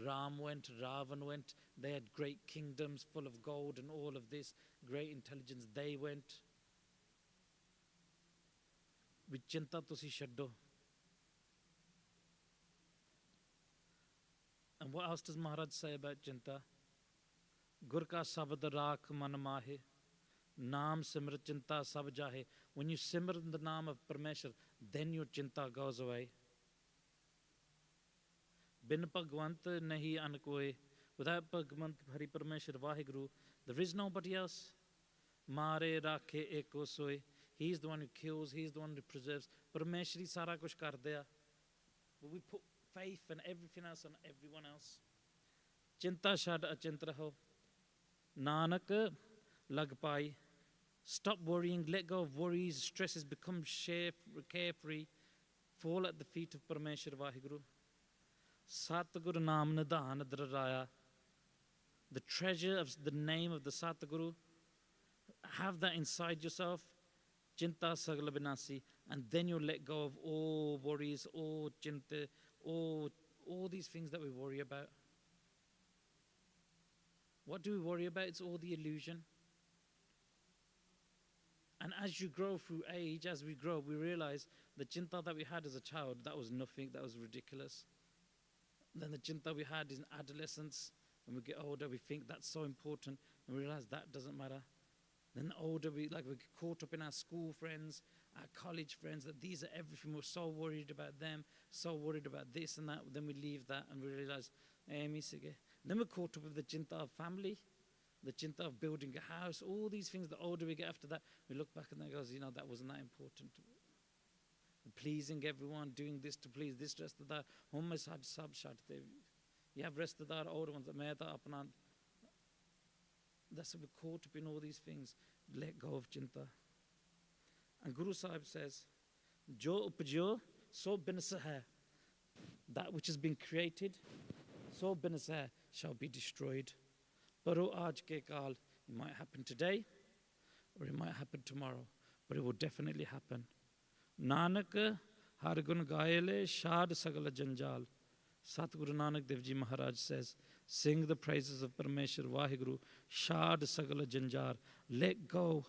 Ram went, Ravan went. They had great kingdoms full of gold and all of this, great intelligence. They went. With chinta tusi shaddo. And what else does Maharaj say about chinta? Gur ka sabad rakh man mahe. Naam simr chinta sab jahe. When you simr in the naam of Parmeshwar, then your chinta goes away. Bin Bhagwant nahi an koi. Without Bhagwant Hari Parmeshwar Vaheguru, there is nobody else. Mare rakhe eko soy. He's the one who kills, he's the one who preserves. Parmeshwari sara kuch kar deya. But we put faith and everything else on everyone else. Chinta shad achinta ho. Nanak lag pai. Stop worrying, let go of worries, stresses, become carefree. Fall at the feet of Parmeshwar Vaheguru. Satguru Naam Nidan Draraya. The treasure of the name of the Satguru. Have that inside yourself. Chinta sagla binasi. And then you'll let go of all worries, all chinta, all these things that we worry about. What do we worry about? It's all the illusion. And as you grow through age, as we grow, we realize the chinta that we had as a child, that was nothing, that was ridiculous. Then the chinta we had in adolescence, when we get older, we think that's so important, and we realize that doesn't matter. Then the older we get caught up in our school friends, our college friends, that these are everything. We're so worried about them, so worried about this and that. Then we leave that and we realize, then we're caught up with the chinta of family, the chinta of building a house, all these things. The older we get after that, we look back and that goes, that wasn't that important. pleasing everyone, doing this to please this restadar. Hum mein sad sab chhadte. You have restadar aur ones. Main ta apna. That's we're caught up in all these things. Let go of chinta. And Guru Sahib says, Jo upjo so binasa hai. That which has been created, so binasa hai, shall be destroyed. Paro aaj ke kaal. It might happen today, or it might happen tomorrow, but it will definitely happen. Nanak har gun gaile shad sagala janjal. Satguru Nanak Dev Ji Maharaj says, sing the praises of Parameshwar Vaheguru, shad sagala janjar. Let go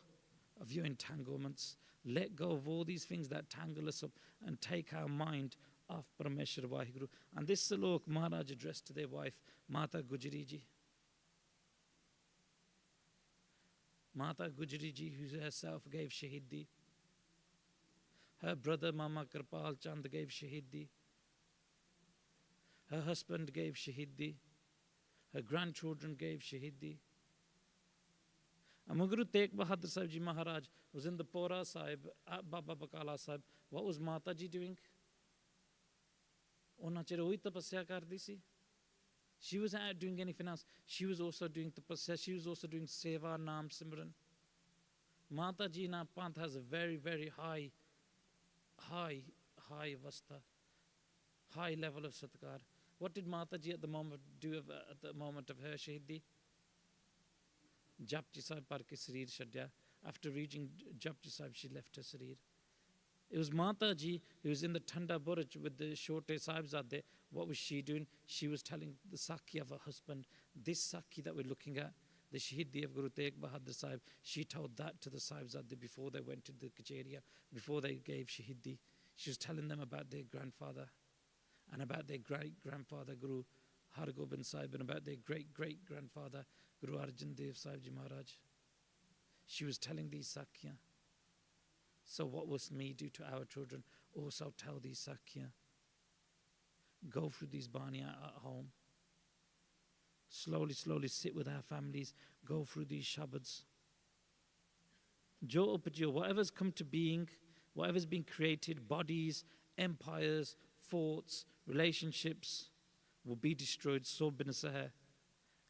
of your entanglements. Let go of all these things that tangle us up and take our mind off Parameshwar Vaheguru. And this Salok Maharaj addressed to their wife, Mata Gujari Ji. Mata Gujari Ji, who herself gave Shahidi. Her brother Mama Kripal Chand gave Shahidi. Her husband gave Shahidi. Her grandchildren gave Shahidi. And when Guru Tegh Bahadur Sahib Ji Maharaj was in the Pora Sahib at Baba Bakala Sahib, what was Mata Ji doing? Ona chir oi tapasya kardi si. She wasn't out doing anything else. She was also doing tapasya. She was also doing seva, naam, simran. Mata Ji na panth has a very, very high vasta, high level of satkar. What did Mata Ji at the moment do at the moment of her Shahidi? Japji Sahib par ke sareer chadya. After reaching Japji Sahib, she left her sareer. It was Mata Ji who was in the Thanda Burj with the Shote Sahibzade. What was she doing? She was telling the Sakhi of her husband, this Sakhi that we're looking at, the Shahidi of Guru Tegh Bahadur Sahib, she told that to the Sahibzade before they went to the Kacheria, before they gave Shahidi. She was telling them about their grandfather and about their great-grandfather Guru Hargobind Sahib and about their great-great-grandfather Guru Arjan Dev Sahib Ji Maharaj. She was telling these Sakhiyan. So what must we do to our children? Also tell these Sakhiyan. Go through these baniya at home. Slowly sit with our families. Go through these shabads. Jo upajyo, whatever's come to being, whatever's been created, bodies, empires, forts, relationships, will be destroyed. So binasa hai.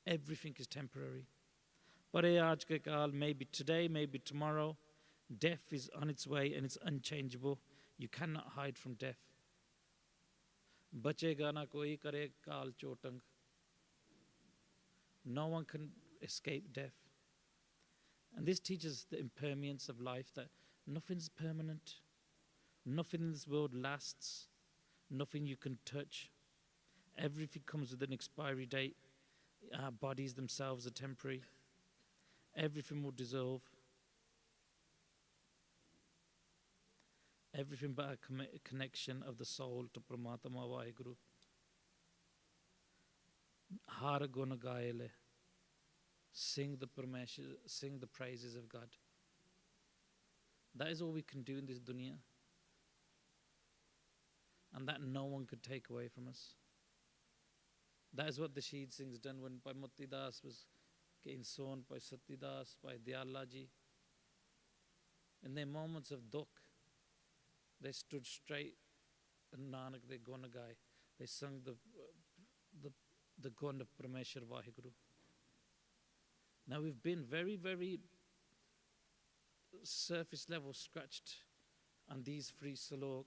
Everything is temporary. Pare aaj ke kaal, maybe today, maybe tomorrow. Death is on its way and it's unchangeable. You cannot hide from death. Bachega na koi kare kaal chotang. No one can escape death. And this teaches the impermanence of life, that nothing's permanent. Nothing in this world lasts. Nothing you can touch. Everything comes with an expiry date. Our bodies themselves are temporary. Everything will dissolve. Everything but a connection of the soul to Paramatma Vaheguru. Har gun gaile. Sing the praises of God. That is all we can do in this dunya. And that no one could take away from us. That is what the Shaheed Singh's done when Bhai Matti Das was getting sown by Sati Das, by Diyala Ji. In their moments of dukh, they stood straight and Nanak, they gone a guy. They sung the gun of Parameshwar Vaheguru. Now we've been very, very surface level scratched on these three Salok.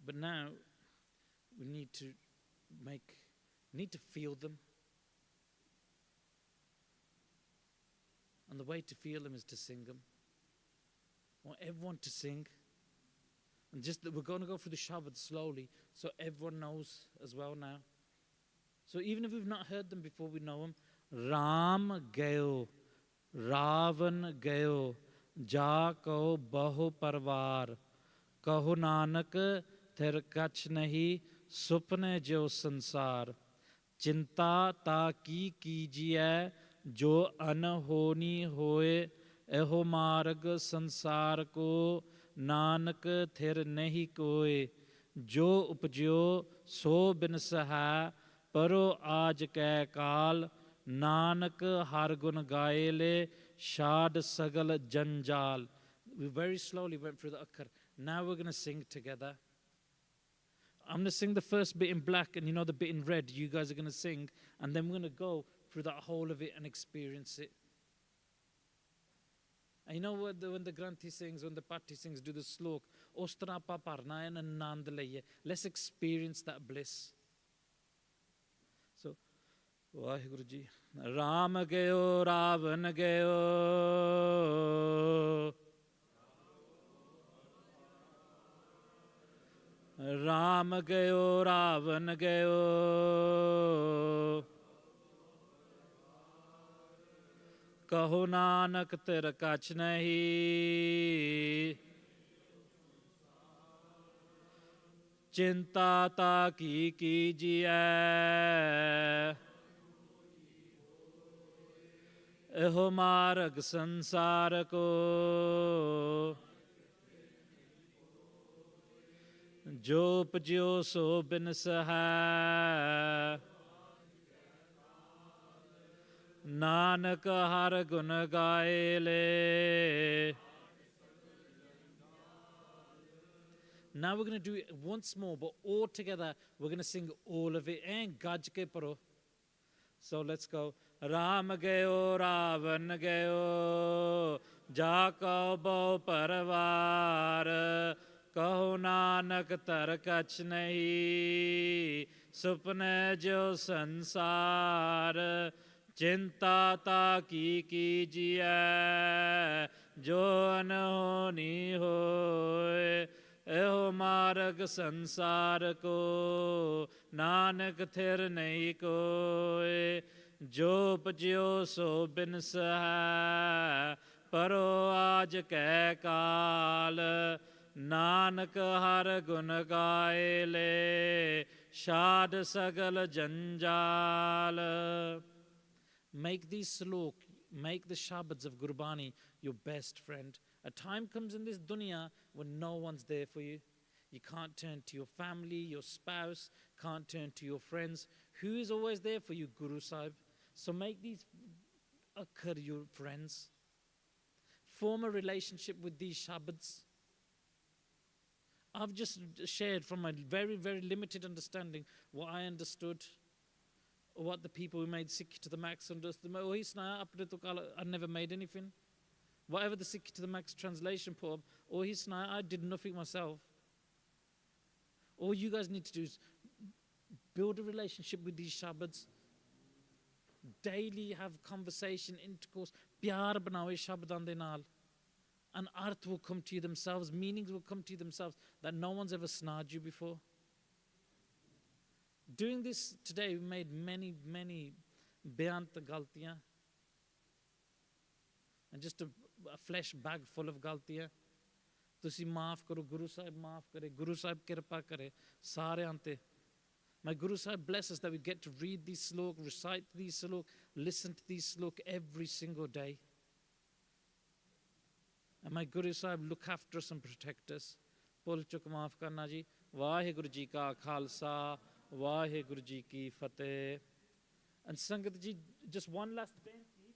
But now we need to feel them. And the way to feel them is to sing them. I want everyone to sing. And just that we're going to go through the Shabad slowly so everyone knows as well now. So even if we've not heard them before, we know them. Ram gayo, Ravan gayo, ja ko bahu parvar, kaho Nanak thir kach nahi, supne jo sansar, chinta ta ki kijiye, jo anhoni hoye, eho marg sansar ko, Nanak thir nahi koye, jo upjo so binsa hai, paro aaj ke kaal, Nanak har gun gaele, shad sagal janjal. We very slowly went through the akkar. Now we're going to sing together. I'm going to sing the first bit in black, and you know the bit in red. You guys are going to sing, and then we're going to go through that whole of it and experience it. And you know what, when the Granthi sings, when the Patti sings, do the slok. Ostra pa parna and anand leye. Let's experience that bliss. So, Vaheguru Ji. Ram gayo, Ravan gayo. Ram gayo, Ravan gayo. Kaho Nanak tera kach nahi. Chinta ta ki kijiye. Eho marg sansar ko. Jo pajyo so binas hai. Nanak har gun gaye le. Now we're going to do it once more, but all together we're going to sing all of it. And gaj ke paro. So let's go. Ram gayo, Ravan gayo. Jako bo parvar. Kaho Nanak tar kach nahi. Supne jo sansar. Chinta ta ki kijiye. Jo anhoni hoye. Eho marg sansar ko. Nanak thir nahi koye. Jo pajyo so binas hai. Paro aaj ke kaal. Nanak har gun gaye le. Shad sagal janjal. Make these slok, make the shabads of Gurbani your best friend. A time comes in this dunya when no one's there for you. You can't turn to your family, your spouse, can't turn to your friends. Who is always there for you? Guru Sahib. So make these akkar your friends. Form a relationship with these shabads. I've just shared from my very, very limited understanding what I understood, what the people who made Sikhi to the max understood. I never made anything. Whatever the Sikhi to the max translation put up, I did nothing myself. All you guys need to do is build a relationship with these shabads. Daily have conversation, intercourse. Pyar banao shabadan de naal. And arth will come to you themselves, meanings will come to you themselves that no one's ever snarled you before. Doing this today, we made many, many bayant galtiyan. And just a flesh bag full of galtiyan. Tusi maaf karo, Guru Sahib maaf kare, Guru Sahib kirpa kare, sare ante. My Guru Sahib bless us that we get to read these slok, recite these slok, listen to these slok every single day. And my Guru Sahib look after us and protect us. Pul chuk maaf karna ji. Vaheguru Ji ka khalsa. Vaheguru Ji ki fateh. And Sangat Ji, just one last benti.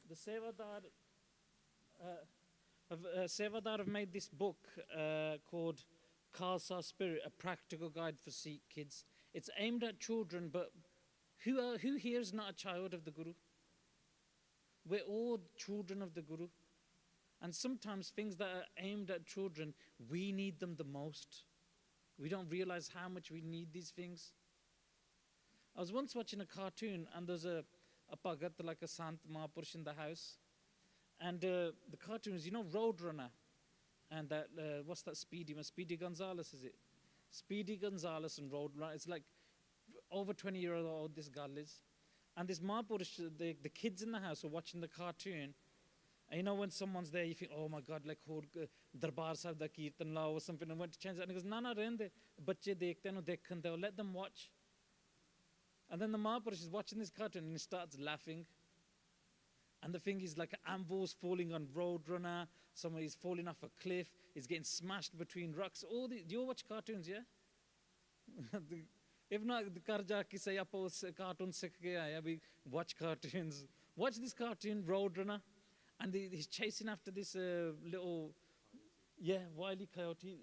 The Sevadar have made this book called Khalsa Spirit, a practical guide for Sikh kids. It's aimed at children, but who here is not a child of the Guru? We're all children of the Guru. And sometimes things that are aimed at children, we need them the most. We don't realize how much we need these things. I was once watching a cartoon, and there's a Bhagat, like a Sant Mahapurush in the house. And the cartoon is, Roadrunner. And that, what's that Speedy? Speedy Gonzales, is it? Speedy Gonzales and Roadrunner. It's like over 20-year-old this girl is. And this Mahapurush, the kids in the house are watching the cartoon. And when someone's there, you think, oh my God, like Darbar Sahib da Kirtan Lao or something, and went to change that. And he goes, no, rende, bacche dekhte no dekhan deo, let them watch. And then the Mahapurush is watching this cartoon and he starts laughing. And the thing is, like, Amvo's falling on Roadrunner, somebody's falling off a cliff, he's getting smashed between rocks. Do you all watch cartoons, yeah? If not, the kar ja ki say apo cartoon sikh gaya, we watch cartoons. Watch this cartoon, Roadrunner, and he's chasing after this little, Wile E. Coyote.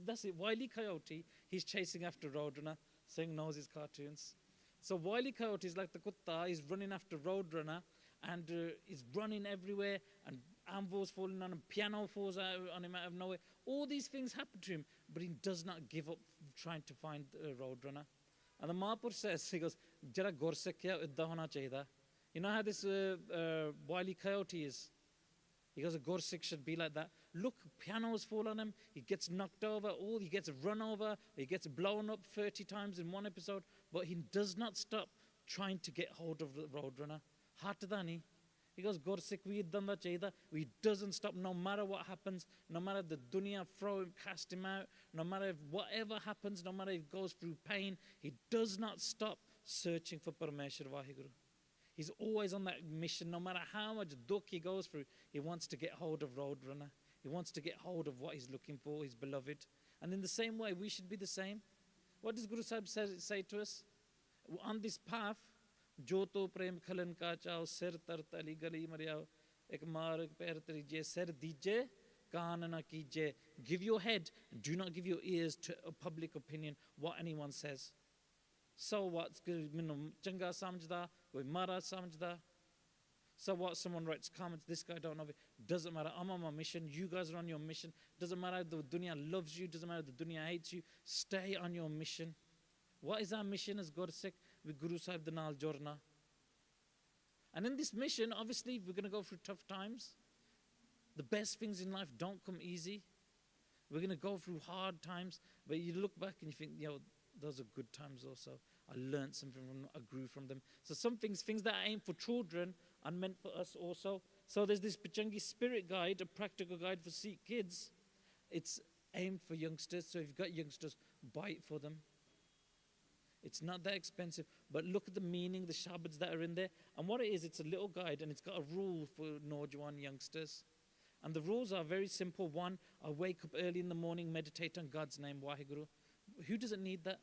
That's it, Wile E. Coyote. He's chasing after Roadrunner. Singh knows his cartoons. So Wile E. Coyote is like the kutta. He's running after Roadrunner, and he's running everywhere, and anvil's falling on him, piano falls out on him out of nowhere. All these things happen to him, but he does not give up trying to find Roadrunner. And the Mahapur says, he goes, Jara Gorsekya idda hona chahiye. You know how this Wile E. Coyote is? He goes, a Gorsik should be like that. Look, pianos fall on him. He gets knocked over. He gets run over. He gets blown up 30 times in one episode. But he does not stop trying to get hold of the Roadrunner. Hatadani. He goes, Gorsik we danda chahiye. He doesn't stop no matter what happens. No matter the dunya throw him, cast him out. No matter whatever happens. No matter if he goes through pain. He does not stop searching for Parameshwar Vaheguru. He's always on that mission. No matter how much dukh he goes through, he wants to get hold of Roadrunner. He wants to get hold of what he's looking for, his beloved. And in the same way, we should be the same. What does Guru Sahib say to us? On this path, Jo to prem khalan ka chao, sir tar tali gali mariyao, ek marg per tarije, sir dije, kaan na kije. Give your head, and do not give your ears to a public opinion, what anyone says. So what? Changa samjda, koi mara samjda. So what? Someone writes comments, this guy don't know it. Doesn't matter, I'm on my mission, you guys are on your mission. Doesn't matter if the dunya loves you, doesn't matter if the dunya hates you. Stay on your mission. What is our mission as Gursik? With Guru Sahib the Nal Jorna. And in this mission, obviously, we're going to go through tough times. The best things in life don't come easy. We're going to go through hard times. But you look back and you think, those are good times also. I learned something from them, I grew from them. So some things that are aimed for children are meant for us also. So there's this Pachangi Spirit Guide, a practical guide for Sikh kids. It's aimed for youngsters. So if you've got youngsters, buy it for them. It's not that expensive, but look at the meaning, the shabads that are in there. And what it is, it's a little guide, and it's got a rule for Naujawan youngsters. And the rules are very simple. One, I wake up early in the morning, meditate on God's name, Waheguru. Who doesn't need that?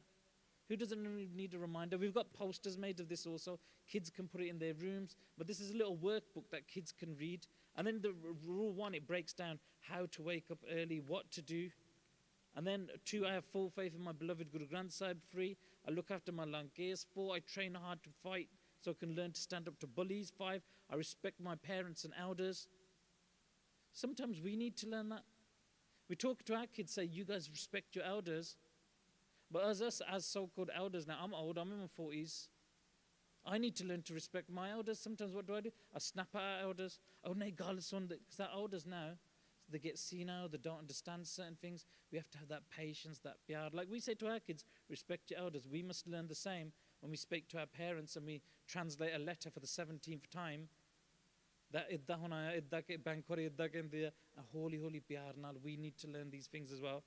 Who doesn't need a reminder? We've got posters made of this also. Kids can put it in their rooms. But this is a little workbook that kids can read. And then the rule one, it breaks down how to wake up early, what to do. And then 2, I have full faith in my beloved Guru Granth Sahib. 3, I look after my lankas. 4, I train hard to fight so I can learn to stand up to bullies. 5, I respect my parents and elders. Sometimes we need to learn that. We talk to our kids, say, you guys respect your elders. But as us, as so-called elders now, I'm old, I'm in my 40s. I need to learn to respect my elders. Sometimes what do? I snap at our elders. Oh, no, Galason, because our elders now, they get senile, they don't understand certain things. We have to have that patience, that pyar. Like we say to our kids, respect your elders. We must learn the same when we speak to our parents and we translate a letter for the 17th time. That idda hona idda ke bankore idda ke ndiya a holy pyar nal. We need to learn these things as well.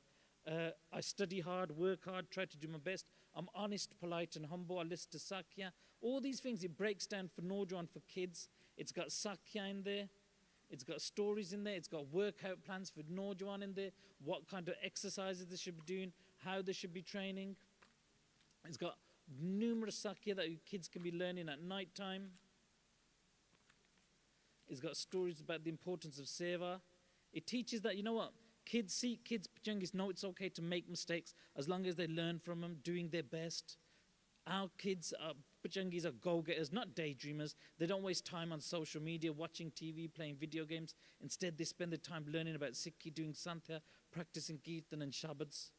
I study hard, work hard, try to do my best. I'm honest, polite and humble. I listen to Sakya. All these things, it breaks down for Naujawan, for kids. It's got Sakya in there. It's got stories in there. It's got workout plans for Naujawan in there. What kind of exercises they should be doing. How they should be training. It's got numerous Sakya that kids can be learning at night time. It's got stories about the importance of seva. It teaches that, you know what? Kids, Pachangis know it's okay to make mistakes as long as they learn from them, doing their best. Our kids, Pachangis are go-getters, not daydreamers. They don't waste time on social media, watching TV, playing video games. Instead, they spend their time learning about Sikhi, doing Santya, practicing Kirtan and Shabads.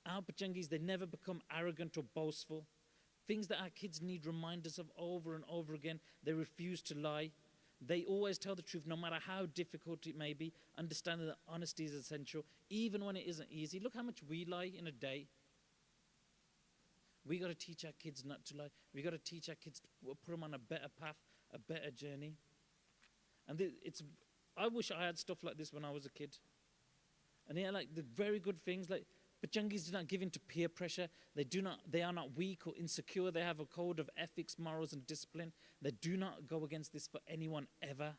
Our Pachangis, they never become arrogant or boastful. Things that our kids need reminders of over and over again. They refuse to lie. They always tell the truth, no matter how difficult it may be. Understanding that honesty is essential, even when it isn't easy. Look how much we lie in a day. We got to teach our kids not to lie. We got to teach our kids to put them on a better path, a better journey. And I wish I had stuff like this when I was a kid. And they are like the very good things, like Pachangis do not give in to peer pressure. They are not weak or insecure. They have a code of ethics, morals, and discipline. They do not go against this for anyone ever.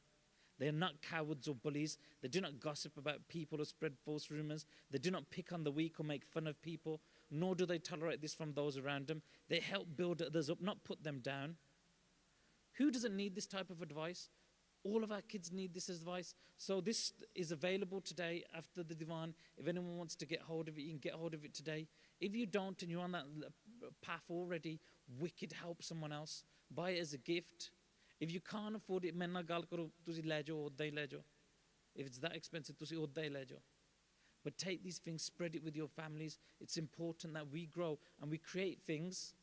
They are not cowards or bullies. They do not gossip about people or spread false rumors. They do not pick on the weak or make fun of people, nor do they tolerate this from those around them. They help build others up, not put them down. Who doesn't need this type of advice? All of our kids need this advice. So this is available today after the Divan. If anyone wants to get hold of it, you can get hold of it today. If you don't and you're on that path already, wicked, help someone else. Buy it as a gift. If you can't afford it, main naal gal karo, tusi le jao, odda hi le jao. If it's that expensive, tusi odda hi le jao. But take these things, spread it with your families. It's important that we grow and we create things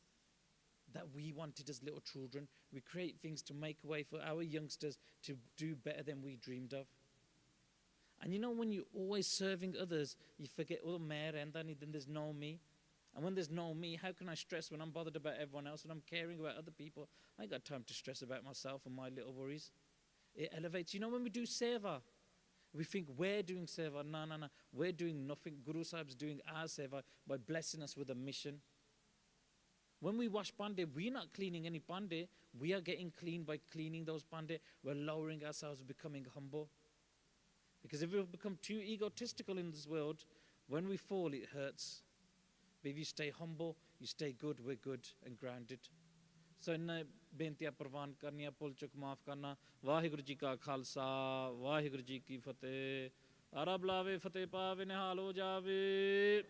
that we wanted as little children. We create things to make way for our youngsters to do better than we dreamed of. And you know, when you're always serving others, you forget, oh, then there's no me. And when there's no me, how can I stress when I'm bothered about everyone else, when I'm caring about other people? I ain't got time to stress about myself and my little worries. It elevates. You know, when we do seva, we think we're doing seva. No. We're doing nothing. Guru Sahib's doing our seva by blessing us with a mission. When we wash pande, we're not cleaning any pande. We are getting clean by cleaning those pande. We're lowering ourselves, becoming humble. Because if we become too egotistical in this world, when we fall, it hurts. But if you stay humble, you stay good, we're good and grounded. So in bentiya parwan karniya, pul chuk maaf karna. Vaheguru ji ka khalsa, Vaheguru ji ki fateh. Arab lave fateh paave nihal ho jave.